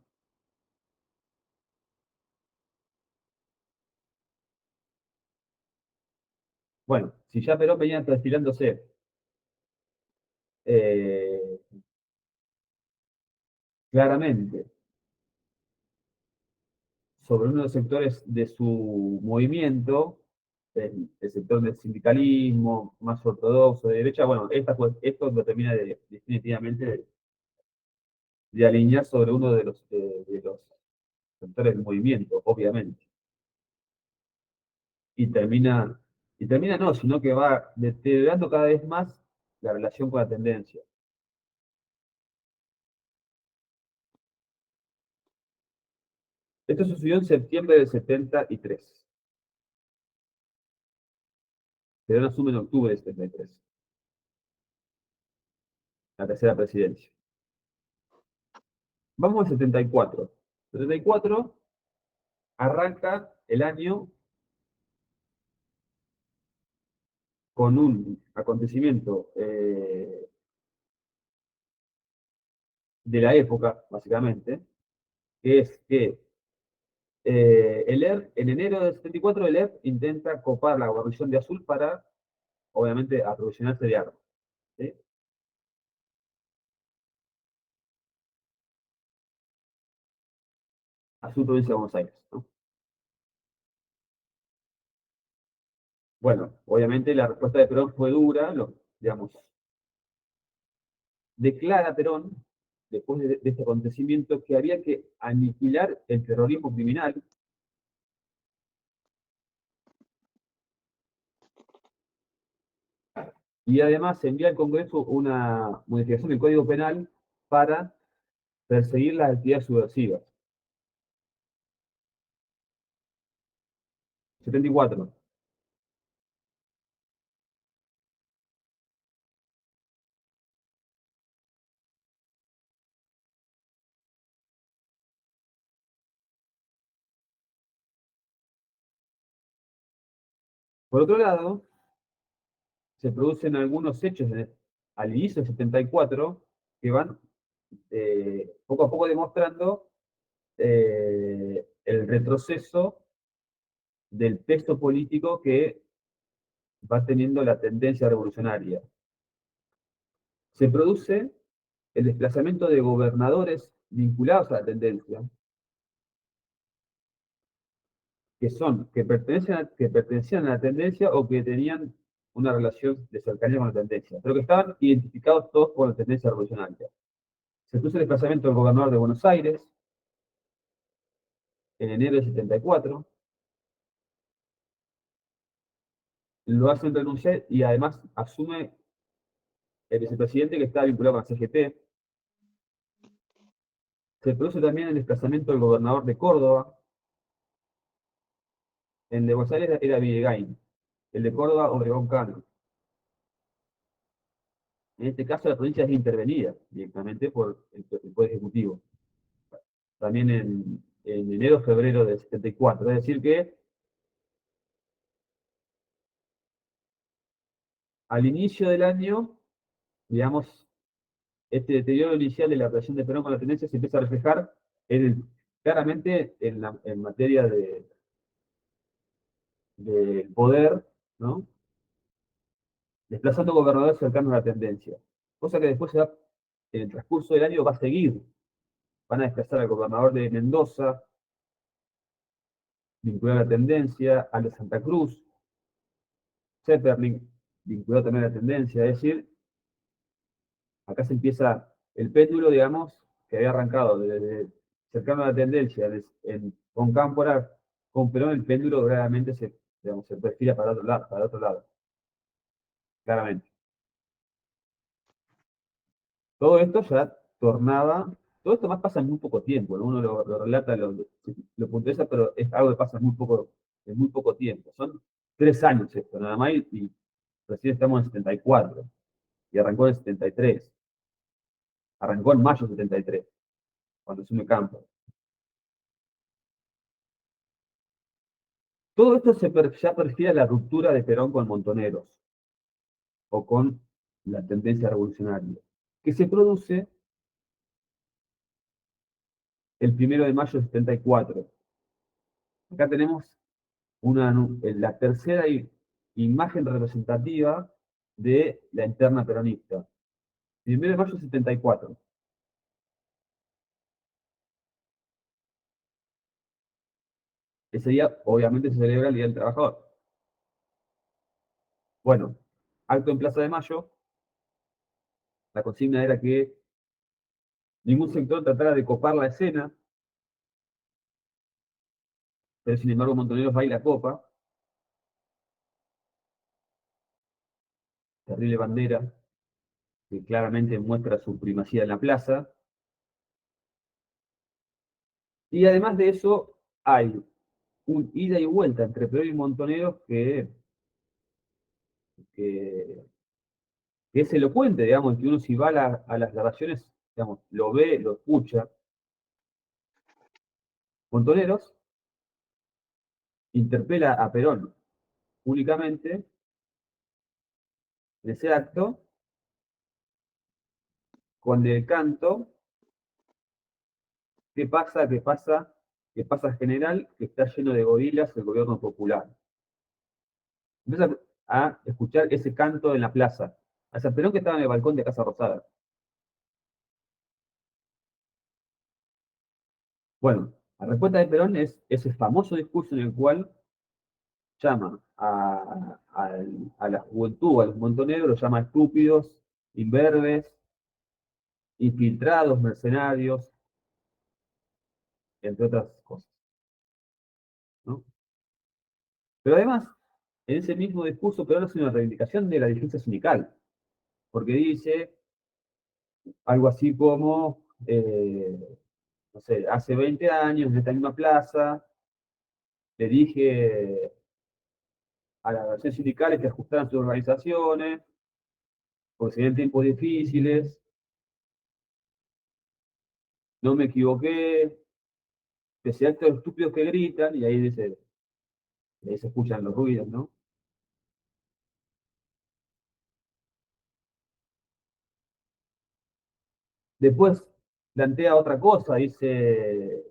Bueno, si ya Perón venía perfilándose eh, claramente sobre uno de los sectores de su movimiento, el sector del sindicalismo, más ortodoxo, de derecha, bueno, esto lo termina definitivamente de alinear sobre uno de los sectores del movimiento, obviamente. Y termina no, sino que va deteriorando cada vez más la relación con la tendencia. Esto sucedió en septiembre del 73. Perón asume en octubre del 73, la tercera presidencia. Vamos al 74. 74 arranca el año con un acontecimiento de la época, básicamente, que es que el ERP, en enero del 74, el ERP intenta copar la guarnición de Azul para, obviamente, aprovisionarse de armas, ¿sí? Azul, provincia de Buenos Aires, ¿no? Bueno, obviamente la respuesta de Perón fue dura, digamos, declara Perón, después de este acontecimiento, que había que aniquilar el terrorismo criminal y además envía al Congreso una modificación del Código Penal para perseguir las actividades subversivas. 74. Por otro lado, se producen algunos hechos al inicio del 74 que van poco a poco demostrando el retroceso del peso político que va teniendo la tendencia revolucionaria. Se produce el desplazamiento de gobernadores vinculados a la tendencia, que pertenecían a la tendencia o que tenían una relación de cercanía con la tendencia, pero que estaban identificados todos por la tendencia revolucionaria. Se produce el desplazamiento del gobernador de Buenos Aires en enero de 74, lo hacen renunciar y además asume el vicepresidente que estaba vinculado con la CGT. Se produce también el desplazamiento del gobernador de Córdoba. El de Buenos Aires era Villegain, el de Córdoba, Obregón Cano. En este caso, la provincia es intervenida directamente por el Poder Ejecutivo. También en enero, febrero de 74. Es decir que al inicio del año, digamos, este deterioro inicial de la relación de Perón con la tendencia se empieza a reflejar claramente en materia de poder, ¿no? Desplazando gobernadores cercanos a la tendencia. Cosa que después en el transcurso del año va a seguir. Van a desplazar al gobernador de Mendoza, vinculado a la tendencia, al de Santa Cruz, Zetterling, vinculado también a la tendencia. Es decir, acá se empieza el péndulo, digamos, que había arrancado desde cercano a la tendencia con Cámpora, con Perón, el péndulo realmente digamos, se perfila para otro lado, claramente. Todo esto ya tornaba, todo esto más pasa en muy poco tiempo, ¿no? Uno lo relata, lo puntualiza, pero es algo que pasa en muy poco tiempo. Son 3 años esto, nada más, y recién estamos en 74, y arrancó en 73. Arrancó en mayo de 73, cuando asume Campo. Todo esto ya perfila la ruptura de Perón con Montoneros, o con la tendencia revolucionaria, que se produce el 1 de mayo de 74. Acá tenemos la tercera imagen representativa de la interna peronista. 1 de mayo de 74. Ese día, obviamente, se celebra el Día del Trabajador. Bueno, acto en Plaza de Mayo. La consigna era que ningún sector tratara de copar la escena, pero sin embargo Montoneros va y la copa. Terrible bandera, que claramente muestra su primacía en la plaza. Y además de eso, hay un ida y vuelta entre Perón y Montoneros que es elocuente, digamos, que uno si va a las grabaciones, digamos, lo ve, lo escucha. Montoneros interpela a Perón públicamente en ese acto con el canto ¿qué pasa? ¿Qué pasa? ¿Qué pasa general? Que está lleno de gorilas el gobierno popular. Empieza a escuchar ese canto en la plaza. A San Perón que estaba en el balcón de Casa Rosada. Bueno, la respuesta de Perón es ese famoso discurso en el cual llama a la juventud, a los montoneros, los llama estúpidos, imberbes, infiltrados, mercenarios, entre otras cosas, ¿no? Pero además, en ese mismo discurso, Perón hace una reivindicación de la dirigencia sindical. porque dice algo así como, no sé, hace 20 años en esta misma plaza, le dije a las organizaciones sindicales que ajustaran sus organizaciones, porque serían tiempos difíciles, no me equivoqué, pese a estos estúpidos que gritan, y ahí dice, ahí se escuchan los ruidos, ¿no? Después plantea otra cosa, dice,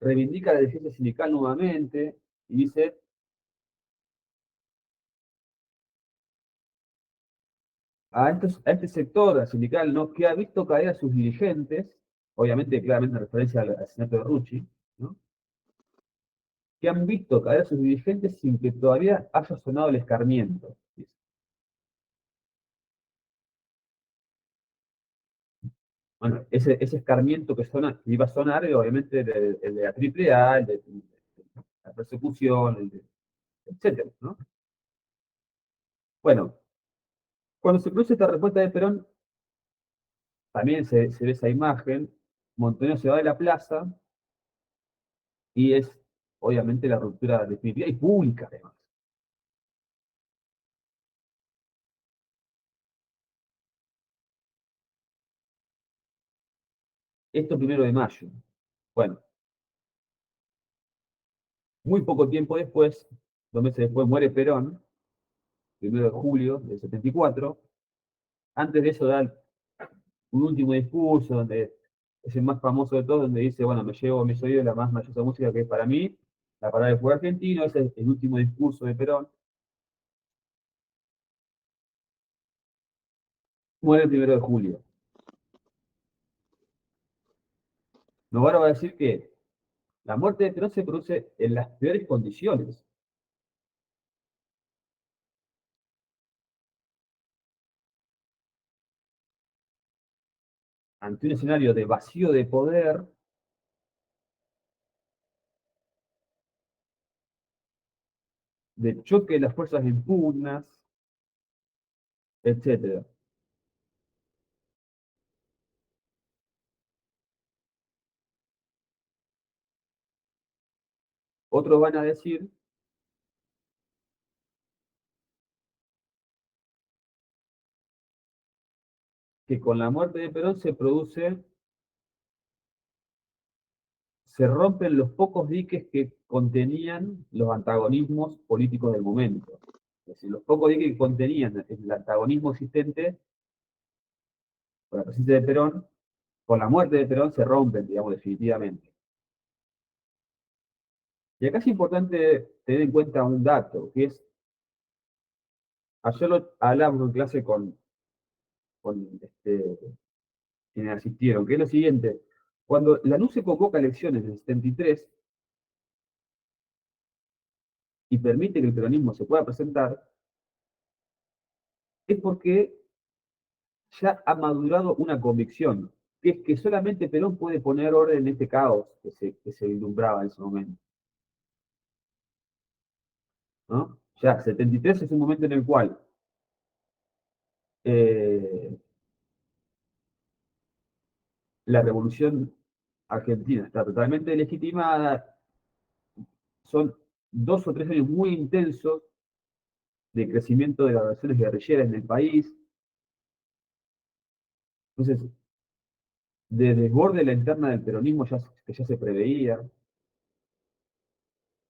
reivindica la defensa sindical nuevamente, y dice, a este sector sindical, ¿no? Que ha visto caer a sus dirigentes, obviamente claramente en referencia al asesinato de Rucci, ¿no? Que han visto caer a sus dirigentes sin que todavía haya sonado el escarmiento. Dice. Bueno, ese escarmiento que iba a sonar, obviamente, el de la AAA, el de la persecución, etcétera, ¿no? Bueno, cuando se produce esta respuesta de Perón, también se ve esa imagen, Montonero se va de la plaza y es, obviamente, la ruptura definitiva y pública, además. Esto 1 de mayo. Bueno, muy poco tiempo después, 2 meses después, muere Perón, 1 de julio del 74. Antes de eso da un último discurso, donde es el más famoso de todos, donde dice, bueno, me llevo a mis oídos la más maravillosa música que es para mí, la parada del fuego argentino, ese es el último discurso de Perón. Muere el 1 de julio. Novaro va a decir que la muerte de Perón se produce en las peores condiciones. Ante un escenario de vacío de poder, de choque de las fuerzas impugnas, etcétera. Otros van a decir que con la muerte de Perón se rompen los pocos diques que contenían los antagonismos políticos del momento. Es decir, los pocos diques que contenían el antagonismo existente con la presencia de Perón, con la muerte de Perón se rompen, digamos, definitivamente. Y acá es importante tener en cuenta un dato, que es, ayer lo hablamos en clase con quienes asistieron, que es lo siguiente, cuando la LUC se convoca a elecciones en el 73 y permite que el peronismo se pueda presentar, es porque ya ha madurado una convicción, que es que solamente Perón puede poner orden en este caos que se vislumbraba en ese momento. ¿No? Ya, 73 es un momento en el cual eh, la revolución argentina está totalmente legitimada, son 2 o 3 años muy intensos de crecimiento de las relaciones guerrilleras en el país. Entonces, de desborde la interna del peronismo que ya se preveía,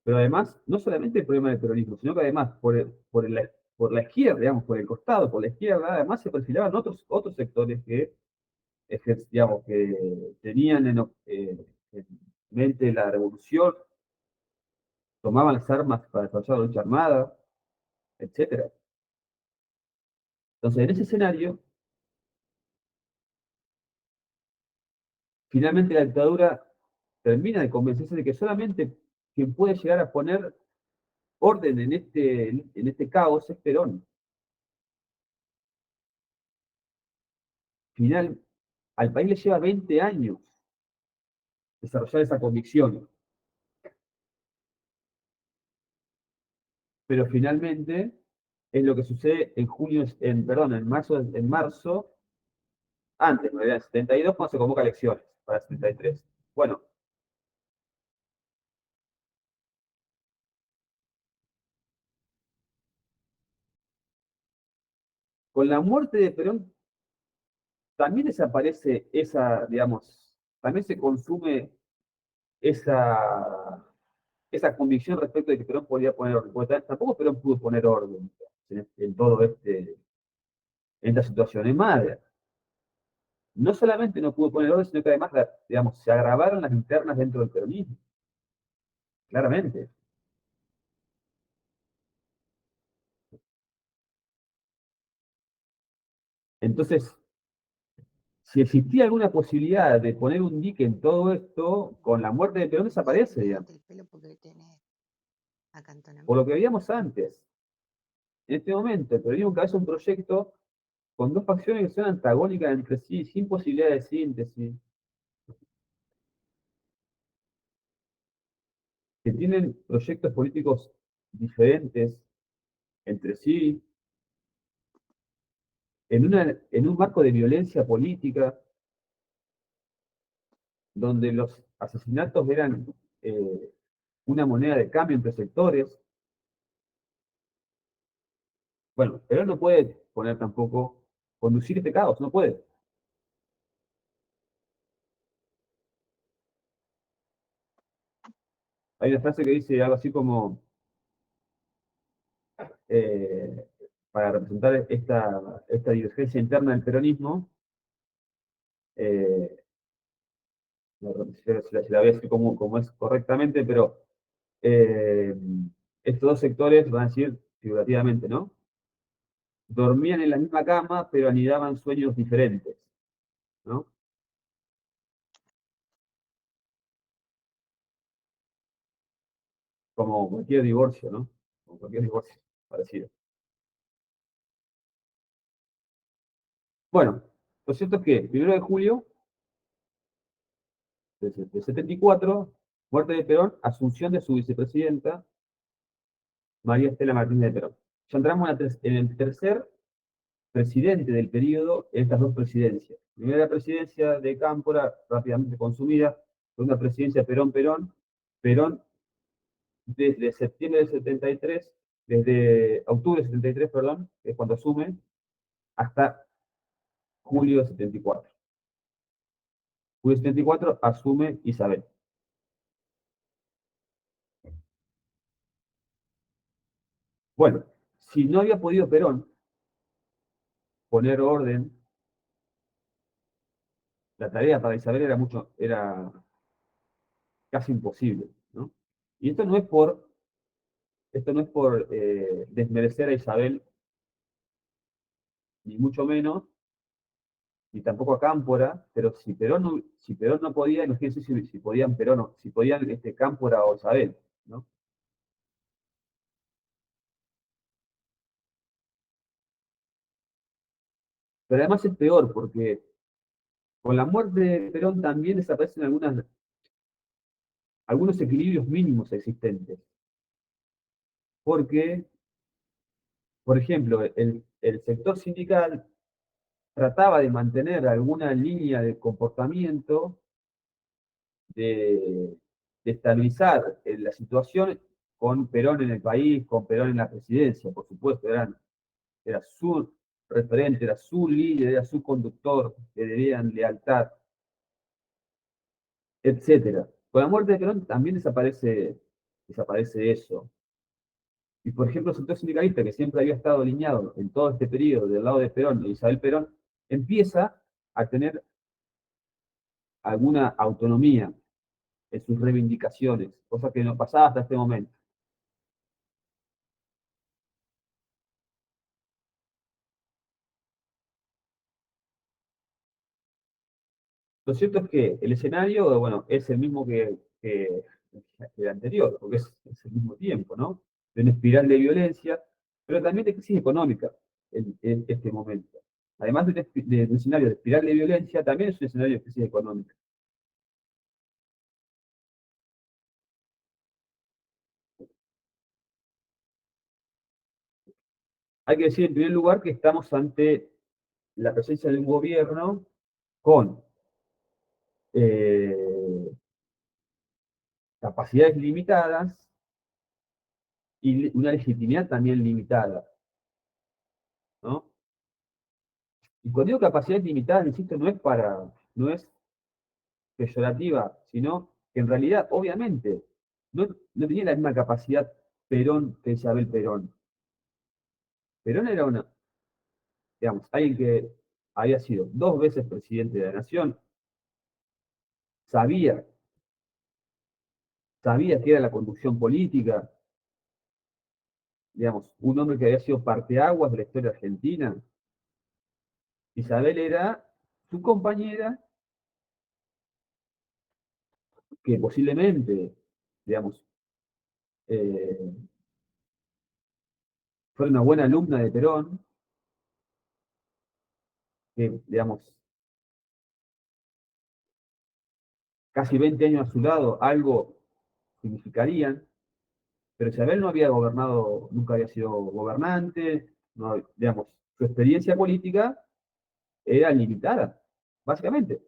pero además, no solamente el problema del peronismo, sino que además por la izquierda, digamos, por el costado, por la izquierda, además se perfilaban otros sectores digamos, que tenían en mente la revolución, tomaban las armas para desarrollar la lucha armada, etcétera. Entonces, en ese escenario, finalmente la dictadura termina de convencerse de que solamente quien puede llegar a poner orden en este caos es Perón. Final, al país le lleva 20 años desarrollar esa convicción, pero finalmente es lo que sucede en junio, en marzo, antes, en realidad, en 72, cuando se convoca elecciones para 73. Bueno, con la muerte de Perón también desaparece esa, digamos, también se consume esa, esa convicción respecto de que Perón podía poner orden. Porque tampoco Perón pudo poner orden en todo en esta situación. Es más, no solamente no pudo poner orden, sino que además, digamos, se agravaron las internas dentro del peronismo, claramente. Entonces, si existía alguna posibilidad de poner un dique en todo esto, con la muerte de Perón desaparece, digamos, El pelo porque tiene por acantonamiento. lo que veíamos antes. En este momento, el peronismo encabeza un proyecto con dos facciones que son antagónicas entre sí, sin posibilidad de síntesis, que tienen proyectos políticos diferentes entre sí, en un marco de violencia política, donde los asesinatos eran eh, una moneda de cambio entre sectores. Bueno, pero no puede poner tampoco, conducir este caos, no puede. Hay una frase que dice algo así como, eh, para representar esta divergencia interna del peronismo, eh, no sé si la voy a decir como es correctamente, pero eh, estos dos sectores, van a decir figurativamente, ¿no? Dormían en la misma cama, pero anidaban sueños diferentes, ¿no? Como cualquier divorcio, ¿no? Como cualquier divorcio parecido. Bueno, lo cierto es que, 1 de julio de 74, muerte de Perón, asunción de su vicepresidenta, María Estela Martínez de Perón. Ya entramos en el tercer presidente del periodo en estas dos presidencias. Primera presidencia de Cámpora, rápidamente consumida, segunda presidencia Perón-Perón. Perón desde septiembre del 73, desde octubre del 73, perdón, que es cuando asume, hasta julio del 74. Julio del 74 asume Isabel. Bueno, si no había podido Perón poner orden, la tarea para Isabel era casi imposible, ¿no? Y esto no es por desmerecer a Isabel, ni mucho menos, ni tampoco a Cámpora, pero si Perón no podía, imagínense si podían Perón, si podían Cámpora o Isabel, ¿no? Pero además es peor, porque con la muerte de Perón también desaparecen algunos equilibrios mínimos existentes. Porque, por ejemplo, el sector sindical trataba de mantener alguna línea de comportamiento, de, de estabilizar la situación con Perón en el país, con Perón en la presidencia, por supuesto, era su referente, era su líder, era su conductor, que debían lealtad, etcétera. Con la muerte de Perón también desaparece eso. Y por ejemplo, el sector sindicalista, que siempre había estado alineado en todo este periodo del lado de Perón, de Isabel Perón, empieza a tener alguna autonomía en sus reivindicaciones, cosa que no pasaba hasta este momento. Lo cierto es que el escenario, bueno, es el mismo que el anterior, porque es el mismo tiempo, ¿no? De una espiral de violencia, pero también de crisis económica en este momento. Además de un escenario de espiral de violencia, también es un escenario de crisis económica. Hay que decir en primer lugar que estamos ante la presencia de un gobierno con eh, capacidades limitadas y una legitimidad también limitada, ¿no? Y cuando digo capacidades limitadas, insisto, no es peyorativa, sino que en realidad, obviamente, no tenía la misma capacidad Perón que Isabel Perón. Perón era digamos, alguien que había sido dos veces presidente de la nación, sabía, sabía que era la conducción política, digamos, un hombre que había sido parteaguas de la historia argentina. Isabel era su compañera que posiblemente, digamos, eh, fue una buena alumna de Perón, que, digamos, casi 20 años a su lado, algo significarían, pero Isabel no había gobernado, nunca había sido gobernante, no, digamos, su experiencia política era limitada, básicamente.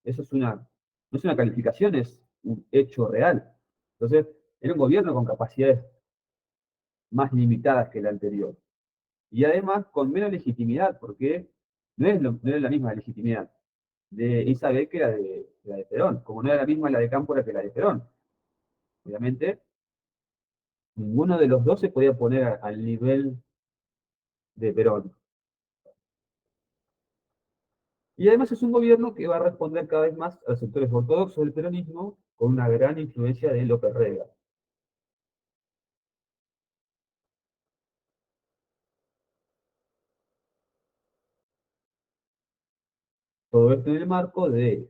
Eso no es una calificación, es un hecho real. Entonces, era un gobierno con capacidades más limitadas que el anterior. Y además con menos legitimidad, porque no es la misma legitimidad de Isabel que la de Perón, como no era la misma la de Cámpora que la de Perón. Obviamente, ninguno de los dos se podía poner al nivel de Perón. Y además es un gobierno que va a responder cada vez más a los sectores ortodoxos del peronismo con una gran influencia de López Rega. Todo esto en el marco de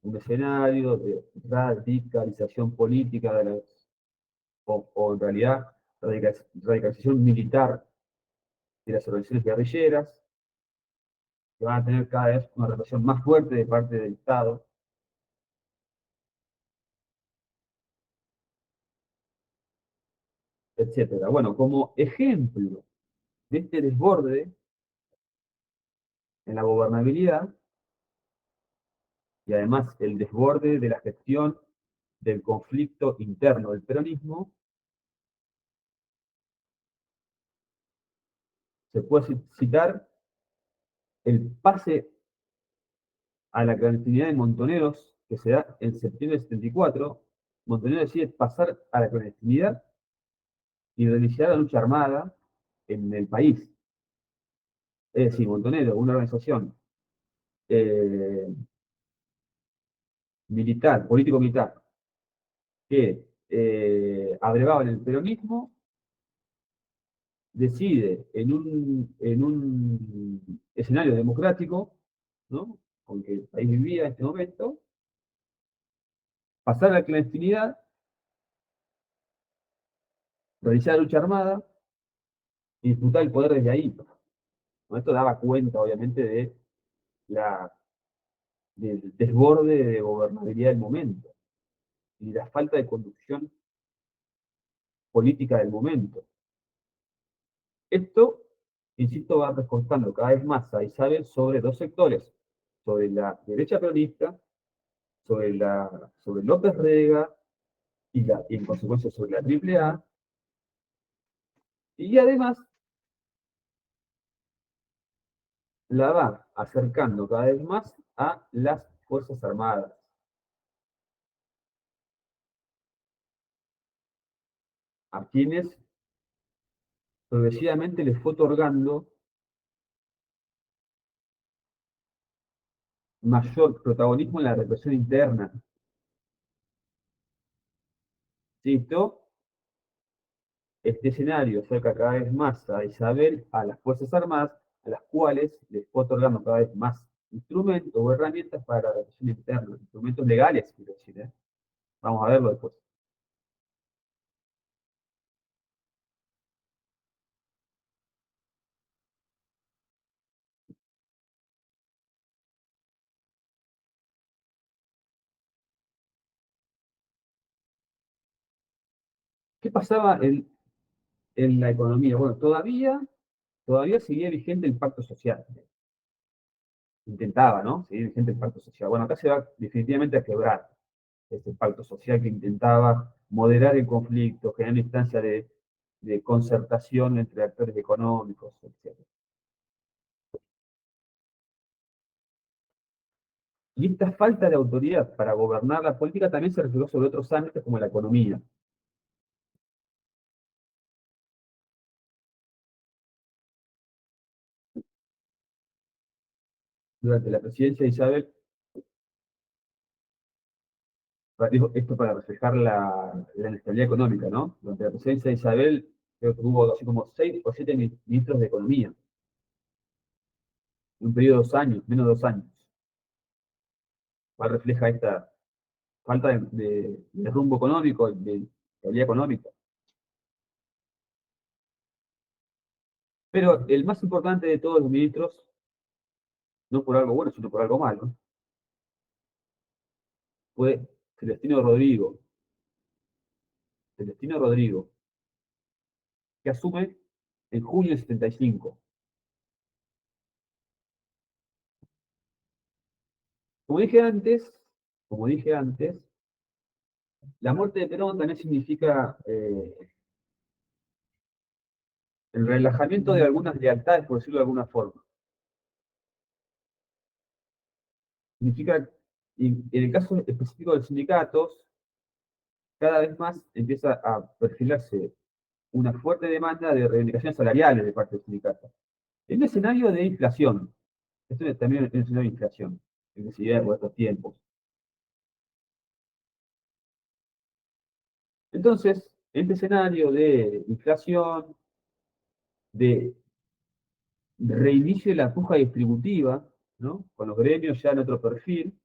un escenario de radicalización política o en realidad radicalización militar de las organizaciones guerrilleras, que van a tener cada vez una represión más fuerte de parte del Estado, etcétera. Bueno, como ejemplo de este desborde en la gobernabilidad y además el desborde de la gestión del conflicto interno del peronismo, se puede citar el pase a la clandestinidad de Montoneros, que se da en septiembre de 74. Montonero decide pasar a la clandestinidad y realizar la lucha armada en el país. Es decir, Montonero, una organización eh, militar, político-militar, que abrevaba en el peronismo, decide en un escenario democrático, ¿no? Con que el país vivía en este momento, pasar a la clandestinidad, realizar la lucha armada y disputar el poder desde ahí. ¿No? Esto daba cuenta, obviamente, la, del desborde de gobernabilidad del momento y la falta de conducción política del momento. Esto, insisto, va recortando cada vez más a Isabel sobre dos sectores, sobre la derecha peronista, sobre López Rega y en consecuencia sobre la AAA, y además la va acercando cada vez más a las Fuerzas Armadas, a quienes progresivamente les fue otorgando mayor protagonismo en la represión interna. ¿Listo? Este escenario acerca cada vez más a Isabel, a las Fuerzas Armadas, a las cuales les fue otorgando cada vez más instrumentos o herramientas para la represión interna, instrumentos legales, quiero decir, ¿eh? Vamos a verlo después. ¿Qué pasaba en la economía? Bueno, todavía todavía seguía vigente el pacto social. Intentaba, ¿no? Seguir vigente el pacto social. Bueno, acá se va definitivamente a quebrar ese pacto social que intentaba moderar el conflicto, generar una instancia de concertación entre actores económicos, etc. Y esta falta de autoridad para gobernar la política también se reflejó sobre otros ámbitos como la economía. Durante la presidencia de Isabel, esto para reflejar la inestabilidad económica, ¿no? Durante la presidencia de Isabel, creo que hubo así como 6 o 7 ministros de economía, en un periodo de 2 años, menos de 2 años, cual refleja esta falta de rumbo económico, de estabilidad económica. Pero el más importante de todos los ministros, no por algo bueno, sino por algo malo, fue Celestino Rodrigo. Celestino Rodrigo, que asume en junio del 75. Como dije antes, como dije antes, la muerte de Perón también significa el relajamiento de algunas lealtades, por decirlo de alguna forma. Significa, y en el caso específico de los sindicatos, cada vez más empieza a perfilarse una fuerte demanda de reivindicaciones salariales de parte del sindicato. En un escenario de inflación, esto también es un escenario de inflación, en que se vive por estos tiempos. Entonces, en este escenario de inflación, de reinicio de la puja distributiva, ¿no? Con los gremios ya en otro perfil,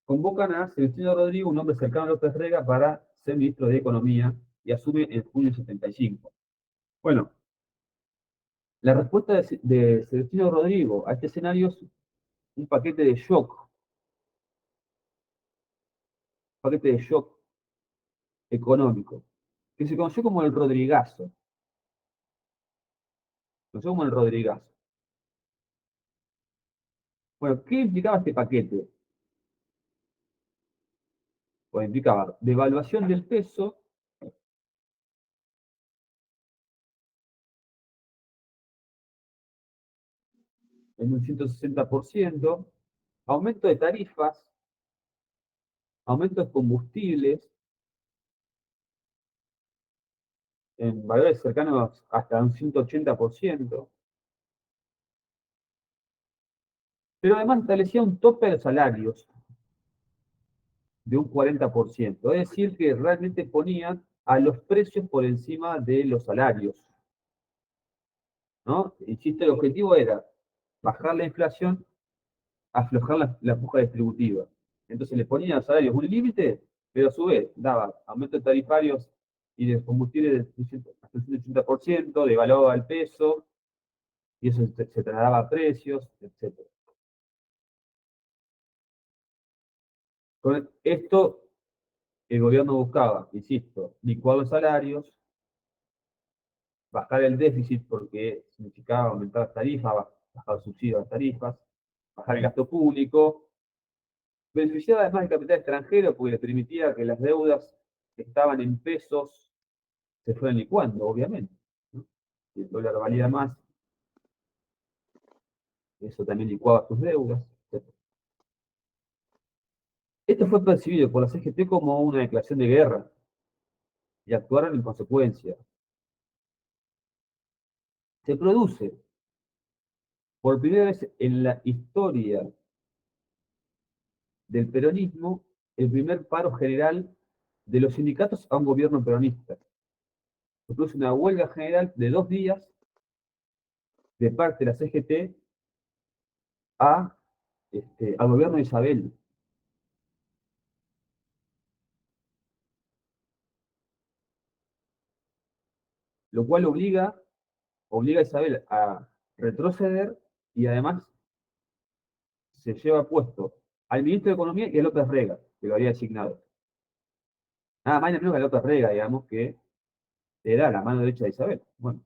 convocan a Celestino Rodrigo, un hombre cercano a López Rega, para ser ministro de Economía y asume en junio del 75. Bueno, la respuesta de Celestino Rodrigo a este escenario es un paquete de shock económico, que se conoció como el Rodrigazo. Conoció como el Rodrigazo. Bueno, ¿qué implicaba este paquete? Pues implicaba devaluación del peso, en un 160%, aumento de tarifas, aumento de combustibles, en valores cercanos hasta un 180%, pero además establecía un tope de salarios de un 40%, es decir, que realmente ponían a los precios por encima de los salarios, ¿no? Insisto, el objetivo era bajar la inflación, aflojar la puja distributiva. Entonces le ponían a los salarios un límite, pero a su vez daba aumentos tarifarios y de combustible hasta el 180%, devaluaba el peso, y eso se trasladaba a precios, etc. Con esto, el gobierno buscaba, insisto, licuar los salarios, bajar el déficit porque significaba aumentar las tarifas, bajar el subsidio a las tarifas, bajar el gasto público, beneficiaba además el capital extranjero porque le permitía que las deudas que estaban en pesos se fueran licuando, obviamente, ¿no? Si el dólar valía más, eso también licuaba sus deudas, etc. Esto fue percibido por la CGT como una declaración de guerra y actuaron en consecuencia. Se produce por primera vez en la historia del peronismo el primer paro general de los sindicatos a un gobierno peronista. Se produce una huelga general de 2 días de parte de la CGT al gobierno de Isabel. Lo cual obliga a Isabel a retroceder y además se lleva puesto al ministro de Economía y a López Rega, que lo había designado. Nada más y nada menos que a López Rega, digamos, que era la mano derecha de Isabel. Bueno,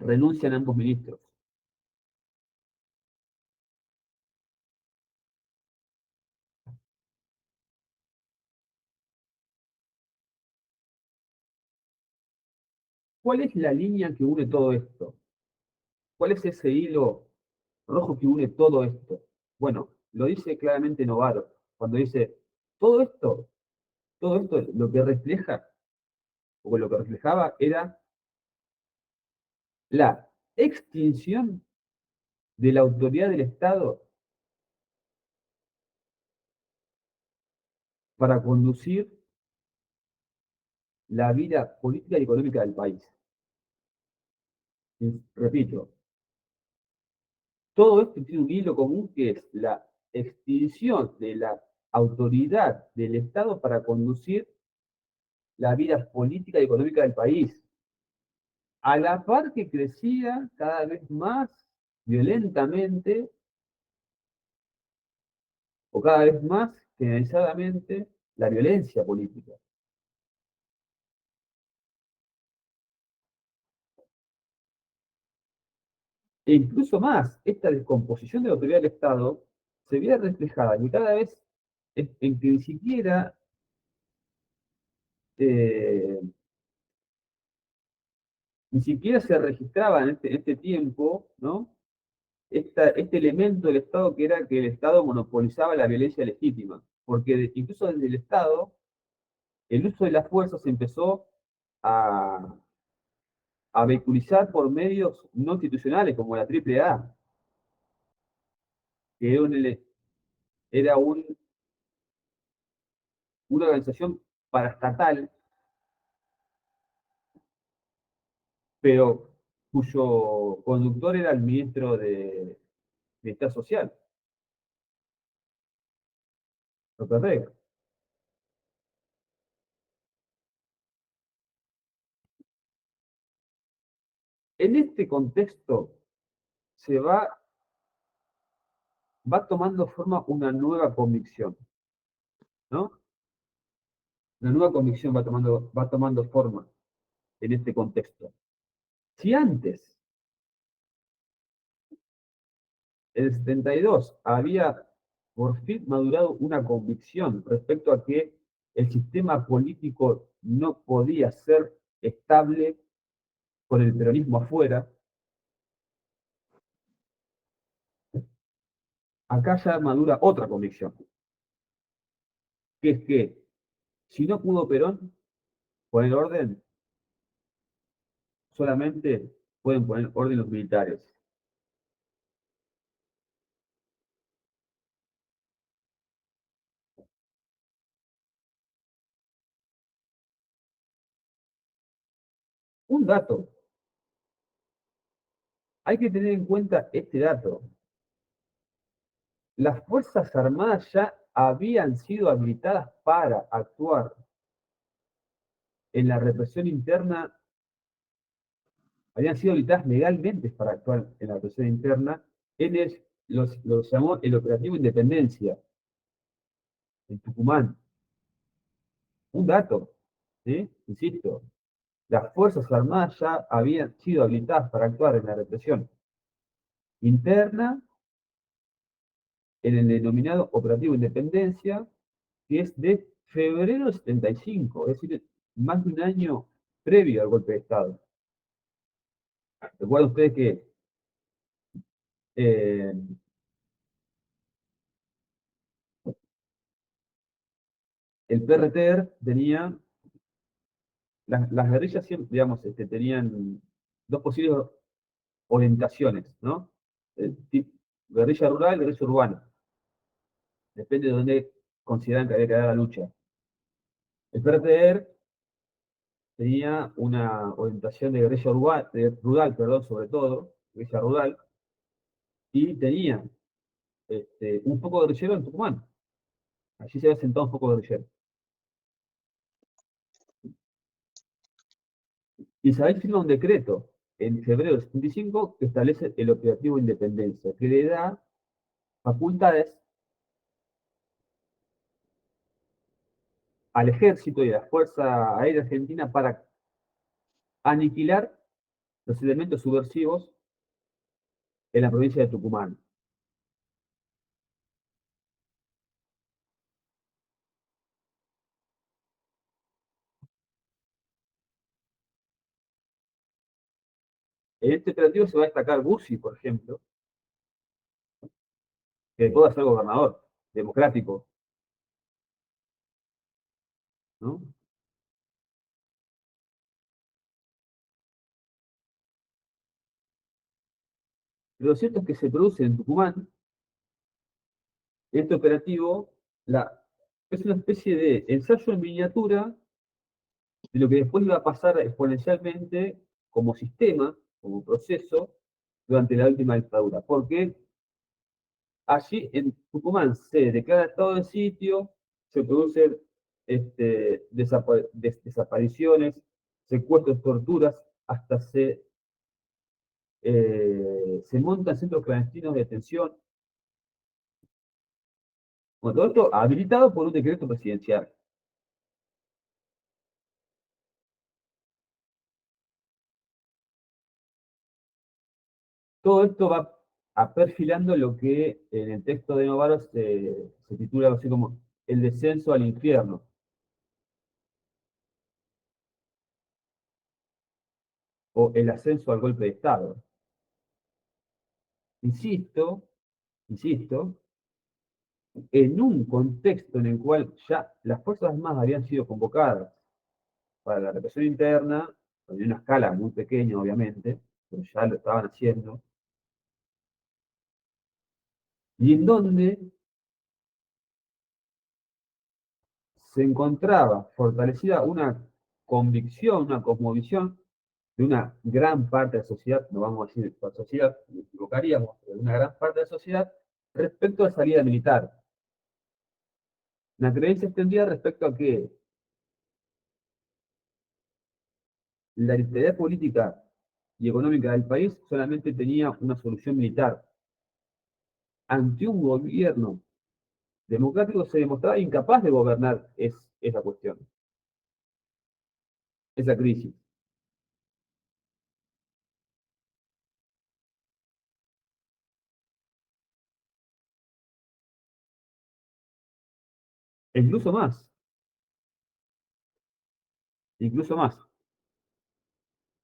renuncian ambos ministros. ¿Cuál es la línea que une todo esto? ¿Cuál es ese hilo rojo que une todo esto? Bueno, lo dice claramente Novaro, cuando dice, todo esto lo que refleja, o lo que reflejaba era la extinción de la autoridad del Estado para conducir la vida política y económica del país. Y repito, todo esto tiene un hilo común que es la extinción de la autoridad del Estado para conducir la vida política y económica del país, a la par que crecía cada vez más violentamente o cada vez más generalizadamente la violencia política. E incluso más, esta descomposición de la autoridad del Estado se veía reflejada en cada vez en que eh, ni siquiera se registraba en este tiempo, ¿no? Este elemento del Estado que era que el Estado monopolizaba la violencia legítima, porque incluso desde el Estado el uso de la fuerza se empezó a, a vehiculizar por medios no institucionales como la AAA, que era una organización paraestatal, pero cuyo conductor era el ministro de Bienestar Social, López Rega. En este contexto se va tomando forma una nueva convicción, ¿no? Una nueva convicción va tomando forma en este contexto. Si antes, en el 72, había por fin madurado una convicción respecto a que el sistema político no podía ser estable con el peronismo afuera, acá ya madura otra convicción, que es que si no pudo Perón poner orden, solamente pueden poner orden los militares. Un dato, hay que tener en cuenta este dato. Las Fuerzas Armadas ya habían sido habilitadas para actuar en la represión interna, habían sido habilitadas legalmente para actuar en la represión interna en lo llamó el Operativo Independencia, en Tucumán. Un dato, ¿sí? Insisto, las Fuerzas Armadas ya habían sido habilitadas para actuar en la represión interna en el denominado Operativo Independencia, que es de febrero de 75, es decir, más de un año previo al golpe de Estado. Recuerden ustedes que eh, el PRTR tenía, las guerrillas siempre, digamos, tenían dos posibles orientaciones, ¿no? Guerrilla rural y guerrilla urbana. Depende de dónde consideran que había que dar la lucha. El PRTR tenía una orientación de guerrilla rural, perdón, sobre todo, guerrilla rural, y tenía un poco de guerrillero en Tucumán. Allí se había sentado un poco de guerrillero. Isabel firma un decreto en febrero del 75 que establece el operativo Independencia, que le da facultades al ejército y a la Fuerza Aérea Argentina para aniquilar los elementos subversivos en la provincia de Tucumán. En este operativo se va a destacar Bussi, por ejemplo, que después va a ser gobernador democrático, ¿no? Pero lo cierto es que se produce en Tucumán este operativo, es una especie de ensayo en miniatura de lo que después iba a pasar exponencialmente como sistema, como proceso, durante la última dictadura. Porque allí en Tucumán se declara estado de sitio, se producen desapariciones, secuestros, torturas, hasta se montan centros clandestinos de detención. Bueno, todo esto habilitado por un decreto presidencial. Todo esto va perfilando lo que en el texto de Novaro se titula así como el descenso al infierno, o el ascenso al golpe de Estado. Insisto, insisto, en un contexto en el cual ya las Fuerzas Armadas habían sido convocadas para la represión interna, en una escala muy pequeña, obviamente, pero ya lo estaban haciendo, y en donde se encontraba fortalecida una convicción, una cosmovisión de una gran parte de la sociedad, no vamos a decir la sociedad, nos equivocaríamos, pero de una gran parte de la sociedad, respecto a la salida militar. Una creencia extendida respecto a que la estabilidad política y económica del país solamente tenía una solución militar. Ante un gobierno democrático se demostraba incapaz de gobernar esa cuestión, esa crisis. E incluso más,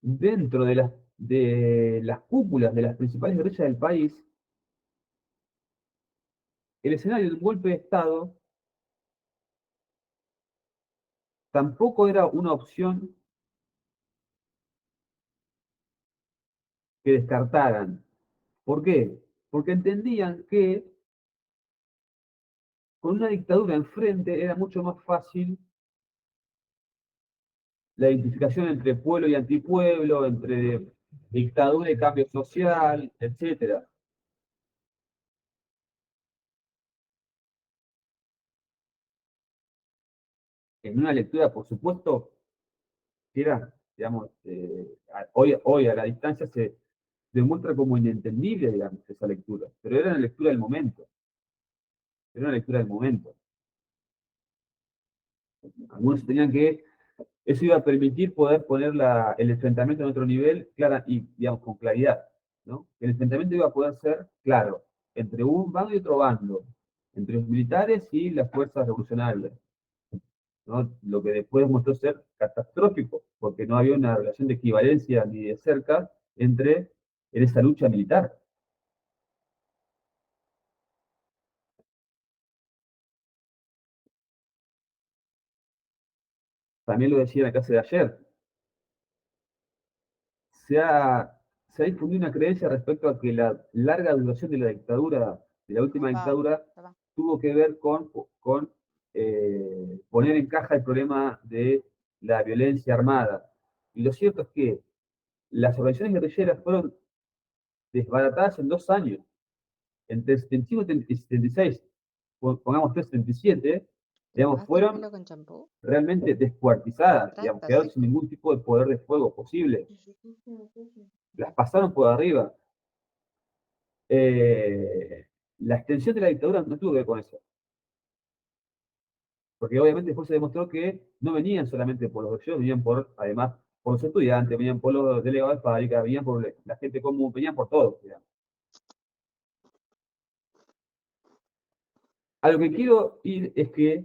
dentro de las cúpulas de las principales guerrillas del país, el escenario de un golpe de Estado tampoco era una opción que descartaran. ¿Por qué? Porque entendían que con una dictadura enfrente era mucho más fácil la identificación entre pueblo y antipueblo, entre dictadura y cambio social, etcétera. En una lectura, por supuesto, que era, digamos, hoy a la distancia se demuestra como inentendible, digamos, esa lectura, pero era una lectura del momento, era una lectura del momento. Algunos tenían que eso iba a permitir poder poner el enfrentamiento en otro nivel clara, y, digamos, con claridad, ¿no? El enfrentamiento iba a poder ser claro entre un bando y otro bando, entre los militares y las fuerzas revolucionarias, ¿no? Lo que después mostró ser catastrófico, porque no había una relación de equivalencia ni de cerca en esa lucha militar. También lo decía en la clase de ayer, se ha, se ha difundido una creencia respecto a que la larga duración de la dictadura, de la última dictadura, tuvo que ver con poner en caja el problema de la violencia armada. Y lo cierto es que las organizaciones guerrilleras fueron desbaratadas en 2 años, entre el 75 y el 76, pongamos 377, digamos, ¿Lavaste el fueron pelo con champú? realmente descuartizadas, digamos, Está quedaron sin seco. ningún tipo de poder de fuego posible. Las pasaron por arriba. Eh, la extensión de la dictadura no tuvo que ver con eso, porque obviamente después se demostró que no venían solamente por los guerrilleros, venían además por los estudiantes, venían por los delegados de fábrica, venían por la gente común, venían por todo, digamos. A lo que quiero ir es que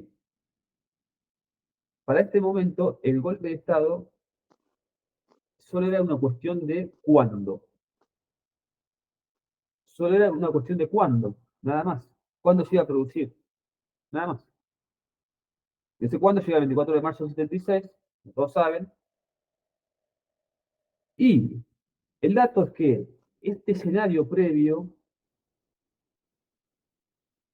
para este momento el golpe de Estado solo era una cuestión de cuándo. Solo era una cuestión de cuándo, nada más. ¿Cuándo se iba a producir? Nada más. ¿Desde cuándo llega el 24 de marzo del 76? Todos saben. Y el dato es que este escenario previo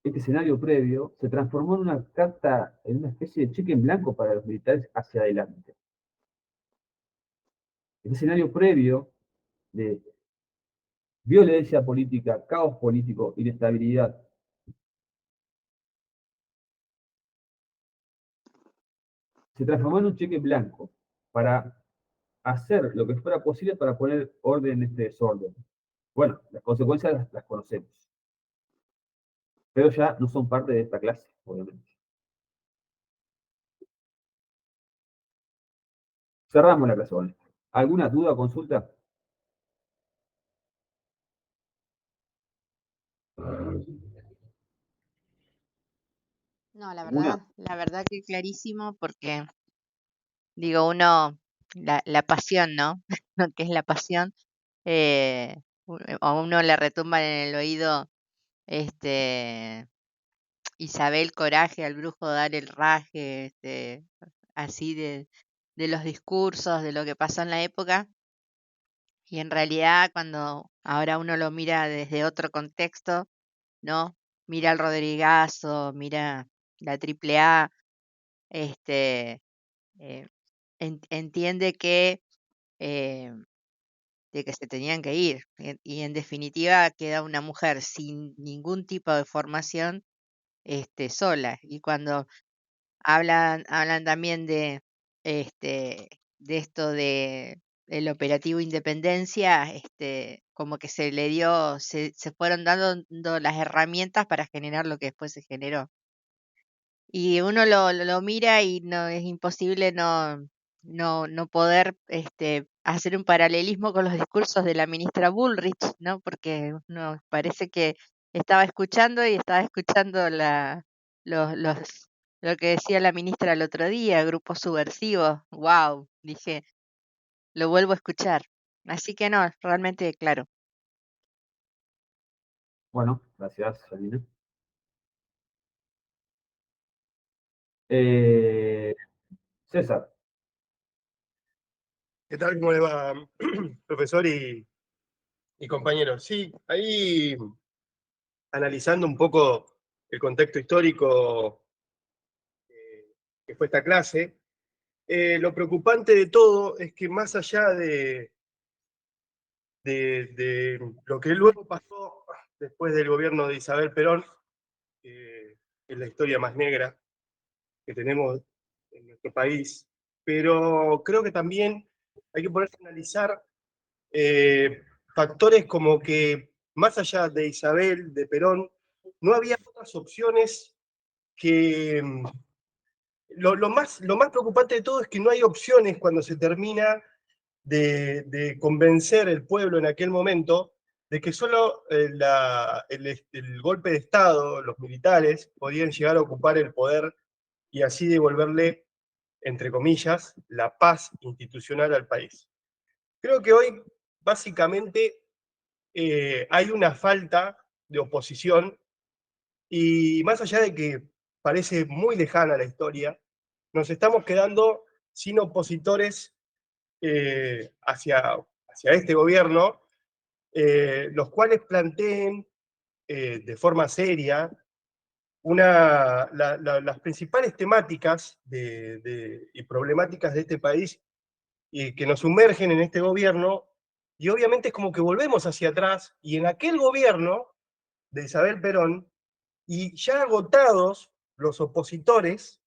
se transformó en una carta, en una especie de cheque en blanco para los militares hacia adelante. Este escenario previo de violencia política, caos político, inestabilidad, se transformó en un cheque en blanco para hacer lo que fuera posible para poner orden en este desorden. Bueno, las consecuencias las conocemos, pero ya no son parte de esta clase, obviamente. Cerramos la clase con esto. ¿Alguna duda o consulta? No, ¿Alguna? la verdad que clarísimo porque digo, uno, la pasión, ¿no? Lo que es la pasión, a uno le retumba en el oído, este, Isabel Coraje, al brujo dar el raje, así de los discursos, de lo que pasó en la época, y en realidad cuando ahora uno lo mira desde otro contexto, ¿no? Mira el Rodrigazo, mira la Triple A, este, eh, entiende que eh, de que se tenían que ir. Y en definitiva queda una mujer sin ningún tipo de formación, sola. Y cuando hablan también de esto de el operativo Independencia, como que se fueron dando las herramientas para generar lo que después se generó. Y uno lo mira y no es imposible no poder hacer un paralelismo con los discursos de la ministra Bullrich, ¿no? Porque uno parece que estaba escuchando lo que decía la ministra el otro día, grupos subversivos. Wow, dije, lo vuelvo a escuchar. Así que no, realmente claro. Bueno, gracias, Salina. Eh, César, ¿Qué tal? ¿Cómo le va, profesor y compañeros? Sí, ahí analizando un poco el contexto histórico que fue esta clase, lo preocupante de todo es que más allá de lo que luego pasó después del gobierno de Isabel Perón, que es la historia más negra que tenemos en nuestro país, pero creo que también hay que ponerse a analizar factores como que más allá de Isabel, de Perón, no había otras opciones que... lo más preocupante de todo es que no hay opciones cuando se termina de convencer el pueblo en aquel momento de que solo el golpe de Estado, los militares, podían llegar a ocupar el poder y así devolverle, entre comillas, la paz institucional al país. Creo que hoy, básicamente, hay una falta de oposición y más allá de que parece muy lejana la historia, nos estamos quedando sin opositores hacia este gobierno, los cuales planteen de forma seria las principales temáticas y problemáticas de este país y que nos sumergen en este gobierno, y obviamente es como que volvemos hacia atrás, y en aquel gobierno de Isabel Perón, y ya agotados los opositores,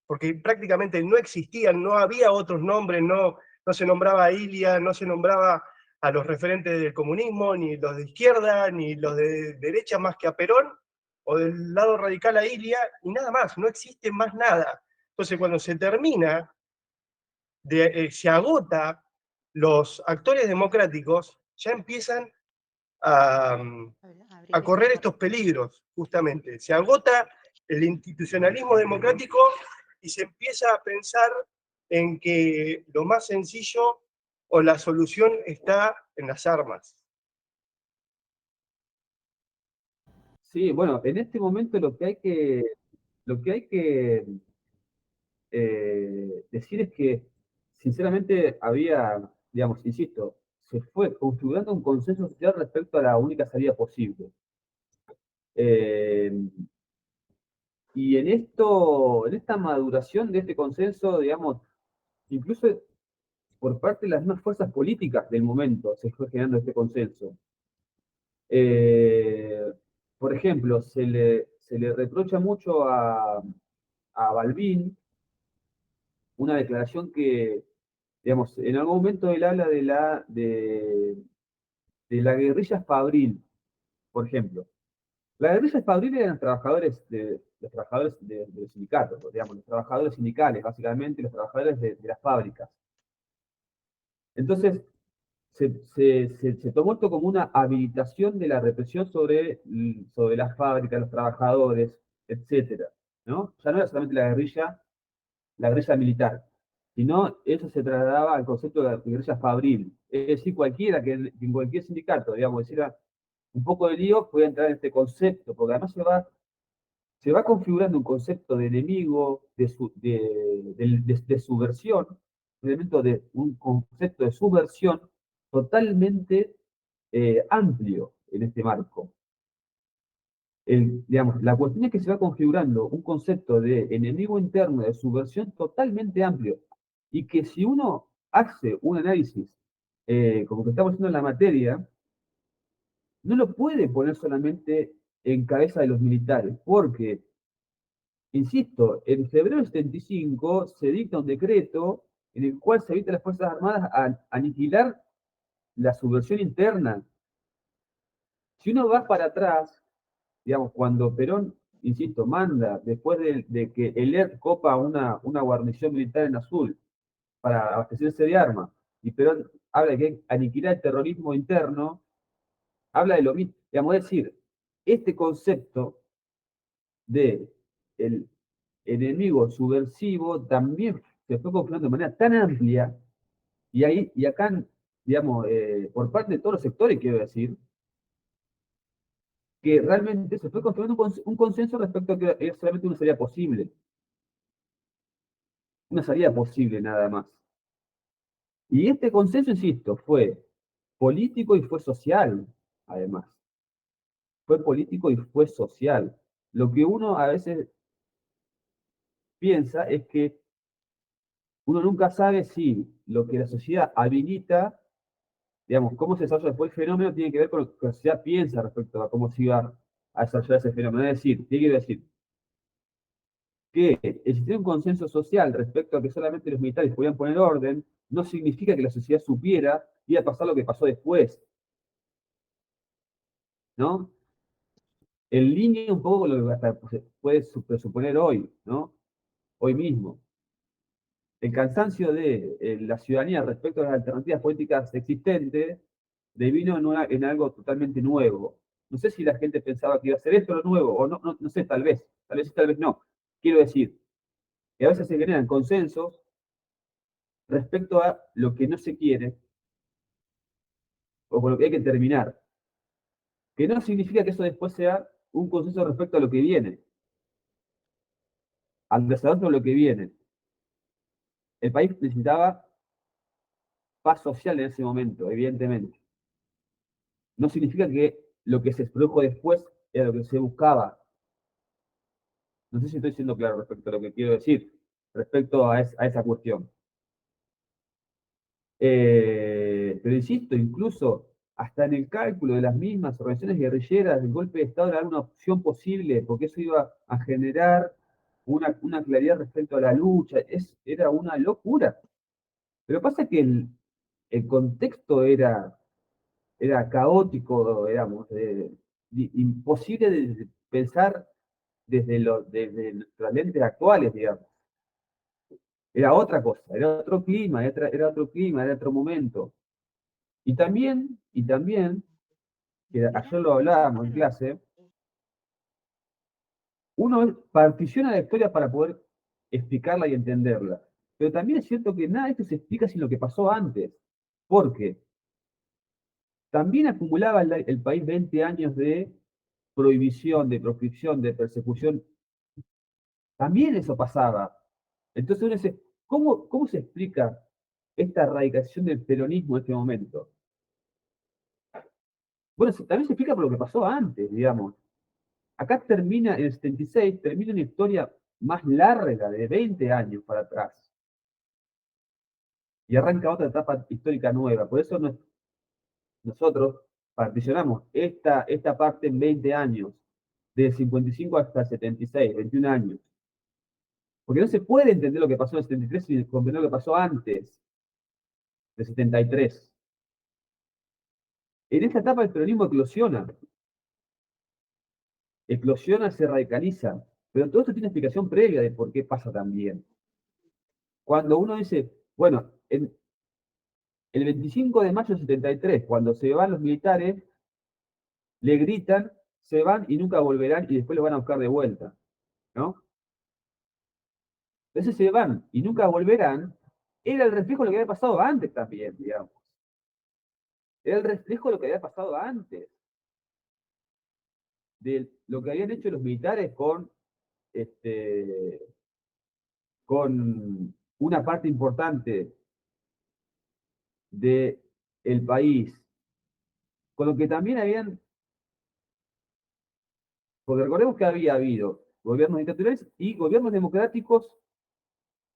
porque prácticamente no existían, no había otros nombres, no se nombraba a Ilia, no se nombraba a los referentes del comunismo, ni los de izquierda, ni los de derecha más que a Perón, o del lado radical a Ilia, y nada más, no existe más nada. Entonces cuando se termina, se agota los actores democráticos ya empiezan a correr estos peligros, justamente. Se agota el institucionalismo democrático y se empieza a pensar en que lo más sencillo o la solución está en las armas. Sí, bueno, en este momento lo que hay que decir es que, sinceramente, había, digamos, insisto, se fue configurando un consenso social respecto a la única salida posible. Eh, y en esta maduración de este consenso, digamos, incluso por parte de las mismas fuerzas políticas del momento se fue generando este consenso. Eh, por ejemplo, se le reprocha mucho a Balbín una declaración que, digamos, en algún momento él habla de la guerrilla fabril, por ejemplo. La guerrilla fabril eran los trabajadores de los sindicatos, digamos, los trabajadores sindicales, básicamente, los trabajadores de las fábricas. Entonces, se tomó esto como una habilitación de la represión sobre las fábricas, los trabajadores, etcétera, ¿no? Ya no era solamente la guerrilla militar, sino eso se trasladaba al concepto de la guerrilla fabril. Es decir, cualquiera que en cualquier sindicato, digamos, hiciera un poco de lío, puede entrar en este concepto, porque además se va configurando un concepto de enemigo, de subversión, un concepto de subversión totalmente amplio en este marco. Digamos, la cuestión es que se va configurando un concepto de enemigo interno, de subversión totalmente amplio, y que si uno hace un análisis como que estamos haciendo en la materia, no lo puede poner solamente en cabeza de los militares, porque, insisto, en febrero del 75 se dicta un decreto en el cual se invita a las Fuerzas Armadas a aniquilar la subversión interna. Si uno va para atrás, digamos, cuando Perón, insisto, manda, después de que el ERP copa una guarnición militar en Azul para abastecerse de armas, y Perón habla de que hay que aniquilar el terrorismo interno, habla de lo mismo. Digamos, es decir, este concepto de el enemigo subversivo también se fue configurando de manera tan amplia, y acá, digamos, por parte de todos los sectores, quiero decir, que realmente se fue construyendo un consenso respecto a que era solamente una salida posible nada más. Y este consenso, insisto, fue político y fue social, además. Fue político y fue social. Lo que uno a veces piensa es que uno nunca sabe si lo que la sociedad habilita, digamos, cómo se desarrolla después el fenómeno, tiene que ver con lo que la sociedad piensa respecto a cómo se iba a desarrollar ese fenómeno. Es decir, ¿qué quiero decir? Que existía un consenso social respecto a que solamente los militares podían poner orden, no significa que la sociedad supiera iba a pasar lo que pasó después, ¿no? En línea un poco con lo que hasta se puede presuponer hoy, ¿no? Hoy mismo. El cansancio de la ciudadanía respecto a las alternativas políticas existentes devino en algo totalmente nuevo. No sé si la gente pensaba que iba a ser esto lo nuevo, o no, no sé, tal vez sí, tal vez no. Quiero decir, que a veces se generan consensos respecto a lo que no se quiere o con lo que hay que terminar, que no significa que eso después sea un consenso respecto a lo que viene, al desarrollo de lo que viene. El país necesitaba paz social en ese momento, evidentemente. No significa que lo que se produjo después era lo que se buscaba. No sé si estoy siendo claro respecto a lo que quiero decir, respecto a esa cuestión. Pero insisto, incluso hasta en el cálculo de las mismas organizaciones guerrilleras, el golpe de Estado era una opción posible, porque eso iba a generar una claridad respecto a la lucha, era una locura. Pero pasa que el contexto era caótico, digamos, imposible de pensar desde nuestras lentes actuales, digamos. Era otra cosa, era otro clima, era otro clima, era otro momento. Y también, que ayer lo hablábamos en clase, uno particiona la historia para poder explicarla y entenderla. Pero también es cierto que nada de esto se explica sin lo que pasó antes. Porque también acumulaba el país 20 años de prohibición, de proscripción, de persecución. También eso pasaba. Entonces uno dice, ¿cómo se explica esta erradicación del peronismo en este momento? Bueno, también se explica por lo que pasó antes, digamos. Acá termina, en el 76, termina una historia más larga, de 20 años para atrás. Y arranca otra etapa histórica nueva. Por eso nosotros particionamos esta parte en 20 años, de 55 hasta 76, 21 años. Porque no se puede entender lo que pasó en el 73 sin comprender lo que pasó antes del 73. En esta etapa el peronismo eclosiona, se radicaliza. Pero todo esto tiene explicación previa de por qué pasa también. Cuando uno dice, bueno, el 25 de mayo del 73, cuando se van los militares, le gritan, se van y nunca volverán y después los van a buscar de vuelta, ¿no? Entonces se van y nunca volverán, era el reflejo de lo que había pasado antes también, digamos. Era el reflejo de lo que había pasado antes, de lo que habían hecho los militares con una parte importante del país, con lo que también habían, porque recordemos que había habido gobiernos dictatoriales y gobiernos democráticos,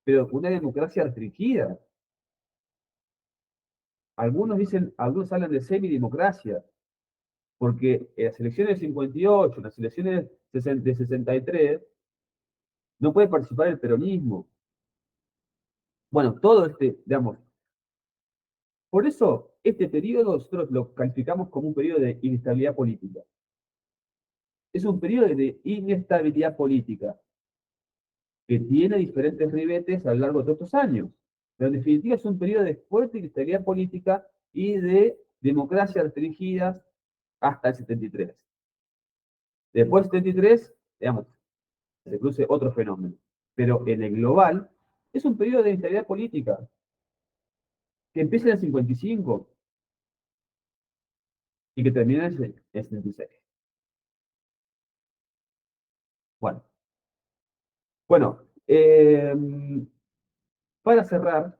pero con una democracia restringida. Algunos hablan de semidemocracia, porque en las elecciones del 58, en las elecciones de 63, no puede participar el peronismo. Bueno, todo digamos, por eso este periodo nosotros lo calificamos como un periodo de inestabilidad política. Es un periodo de inestabilidad política que tiene diferentes ribetes a lo largo de todos estos años. Pero en definitiva es un periodo de fuerte inestabilidad política y de democracia restringidas hasta el 73. Después del 73, digamos, se produce otro fenómeno. Pero en el global, es un periodo de inestabilidad política que empieza en el 55 y que termina en el 76. Bueno, para cerrar,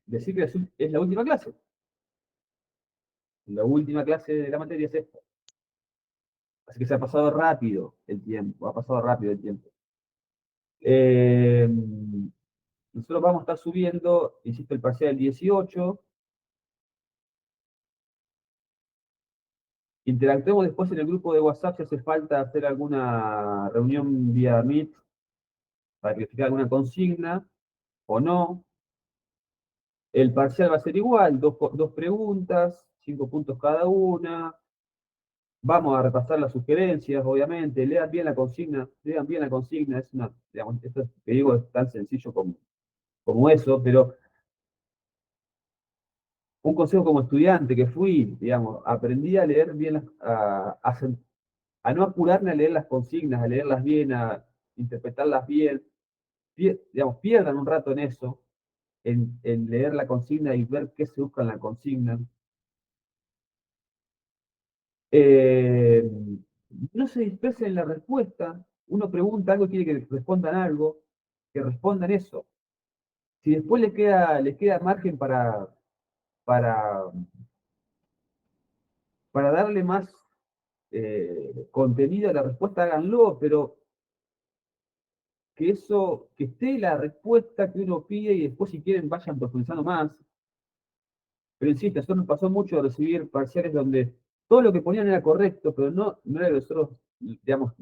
decir que es la última clase. La última clase de la materia es esta. Así que se ha pasado rápido el tiempo, ha pasado rápido el tiempo. Nosotros vamos a estar subiendo, insisto, el parcial del 18. Interactuemos después en el grupo de WhatsApp si hace falta hacer alguna reunión vía Meet para clarificar alguna consigna o no. El parcial va a ser igual, dos preguntas, 5 puntos cada una. Vamos a repasar las sugerencias, obviamente. Lean bien la consigna, Es una, digamos, esto que digo es tan sencillo como eso, pero un consejo como estudiante que fui, digamos, aprendí a leer bien, a no apurarme a leer las consignas, a leerlas bien, a interpretarlas bien. Digamos, pierdan un rato en eso, en leer la consigna y ver qué se busca en la consigna. No se dispersen en la respuesta. Uno pregunta algo y quiere que respondan algo, que respondan eso. Si después les queda margen para, para darle más contenido a la respuesta, háganlo, pero que esté la respuesta que uno pide y después si quieren vayan profundizando más. Pero insisto, eso nos pasó mucho de recibir parciales donde todo lo que ponían era correcto, pero no era nosotros, digamos,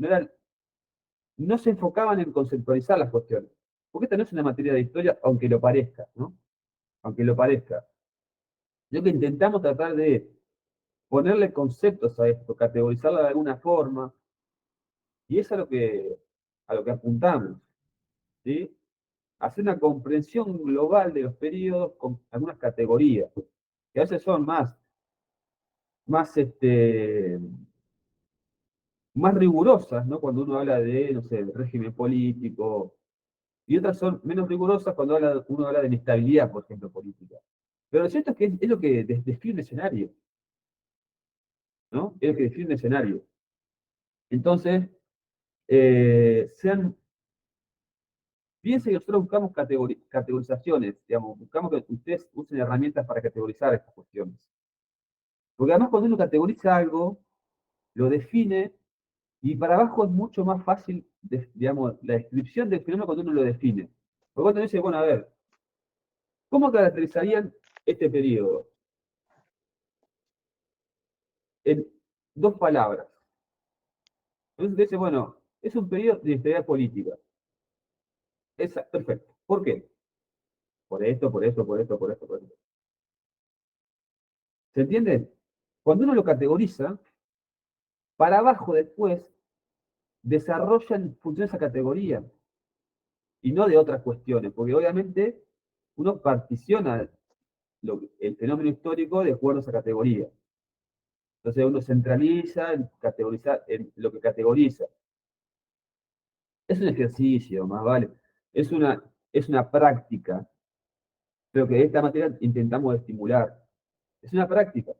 no se enfocaban en conceptualizar las cuestiones. Porque esta no es una materia de historia, aunque lo parezca, ¿no? Aunque lo parezca. Lo que intentamos tratar de ponerle conceptos a esto, categorizarla de alguna forma, y eso es lo que a lo que apuntamos, ¿sí? Hacer una comprensión global de los periodos con algunas categorías, que a veces son más rigurosas, ¿no? Cuando uno habla de, no sé, régimen político, y otras son menos rigurosas cuando uno habla de inestabilidad, por ejemplo, política. Pero lo cierto es que es lo que describe un escenario, ¿no? Es lo que describe un escenario. Entonces, piensen que nosotros buscamos categorizaciones, digamos, buscamos que ustedes usen herramientas para categorizar estas cuestiones. Porque además cuando uno categoriza algo, lo define, y para abajo es mucho más fácil, digamos, la descripción del fenómeno cuando uno lo define. Porque cuando uno dice, bueno, a ver, ¿cómo caracterizarían este periodo? En 2 palabras. Entonces dice, bueno, es un periodo de inestabilidad política. Perfecto. ¿Por qué? Por esto, por esto, por esto, por esto, por esto. ¿Se entiende? Cuando uno lo categoriza, para abajo después desarrolla en función de esa categoría y no de otras cuestiones, porque obviamente uno particiona el fenómeno histórico de acuerdo a esa categoría. Entonces uno centraliza en categorizar en lo que categoriza. Es un ejercicio, más vale. Es una práctica, pero que de esta manera intentamos estimular. Es una práctica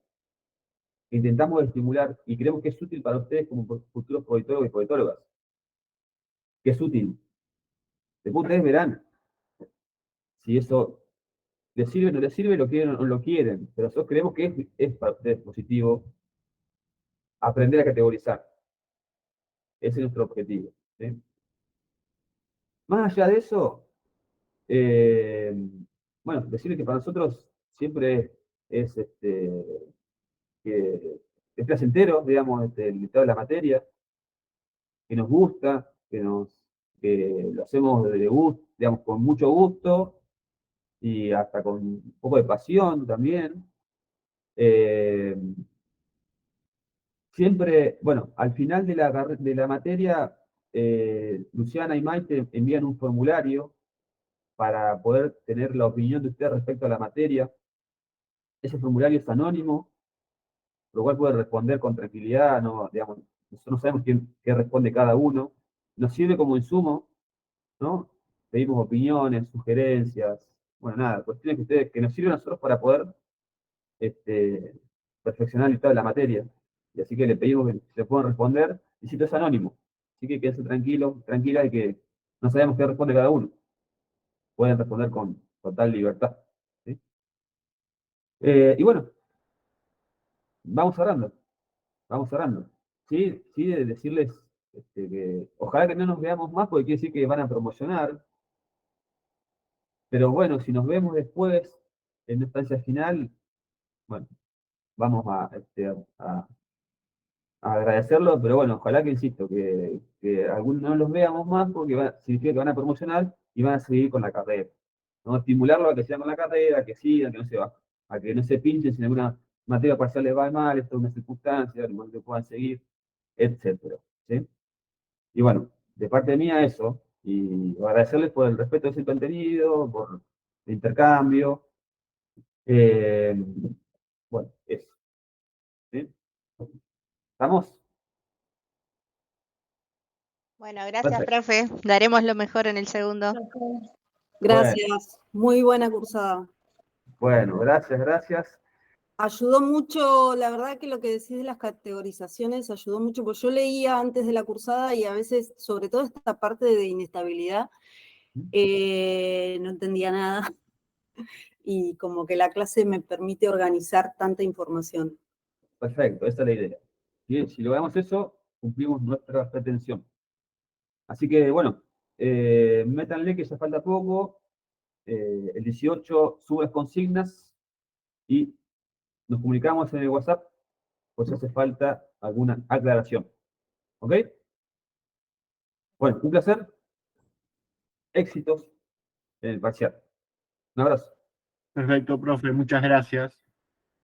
que intentamos estimular y creemos que es útil para ustedes como futuros politólogos y politólogas. Que es útil. Después ustedes verán si eso les sirve o no les sirve, lo quieren o no lo quieren. Pero nosotros creemos que es para ustedes positivo aprender a categorizar. Ese es nuestro objetivo. ¿Sí? Más allá de eso, bueno, decirles que para nosotros siempre es, que es placentero, digamos, el estado de la materia, que nos gusta, que lo hacemos de gusto, digamos, con mucho gusto y hasta con un poco de pasión también. Eh, Siempre, bueno, al final de la materia, Luciana y Maite envían un formulario para poder tener la opinión de usted respecto a la materia. Ese formulario es anónimo, por lo cual puede responder con tranquilidad, no, digamos, nosotros no sabemos qué responde cada uno. Nos sirve como insumo, ¿no? Pedimos opiniones, sugerencias, bueno, nada, cuestiones que nos sirven a nosotros para poder este, perfeccionar el estado de la materia. Y así que le pedimos que se puedan responder, y si no es anónimo. Así que quédense tranquilo, tranquila de que no sabemos qué responde cada uno. Pueden responder con total libertad. ¿Sí? Y bueno, vamos cerrando, vamos cerrando. Sí, sí, de decirles que ojalá que no nos veamos más, porque quiere decir que van a promocionar. Pero bueno, si nos vemos después, en la instancia final, bueno, vamos a agradecerlo, pero bueno, ojalá que, insisto, que algunos no los veamos más porque significa que van a promocionar y van a seguir con la carrera. ¿No? Estimularlo a que sigan con la carrera, que sigan, a que no se pinchen si en alguna materia parcial les va mal, esto es una circunstancia, que puedan seguir, etcétera. ¿Sí? Y bueno, de parte mía eso, y agradecerles por el respeto de ese contenido, por el intercambio. eh, bueno, eso. ¿Sí? ¿Estamos? Bueno, gracias, Perfecto. profe. Daremos lo mejor en el segundo. Gracias, muy buena cursada. Bueno, gracias, gracias. Ayudó mucho, la verdad que lo que decís de las categorizaciones ayudó mucho, porque yo leía antes de la cursada y a veces, sobre todo esta parte de inestabilidad, no entendía nada y como que la clase me permite organizar tanta información. Perfecto, esa es la idea. Bien, si logramos eso, cumplimos nuestra pretensión. Así que, bueno, métanle que ya falta poco. El 18 subo las consignas y nos comunicamos en el WhatsApp por si hace falta alguna aclaración. ¿Ok? Bueno, un placer. Éxitos en el parcial. Un abrazo. Perfecto, profe, muchas gracias.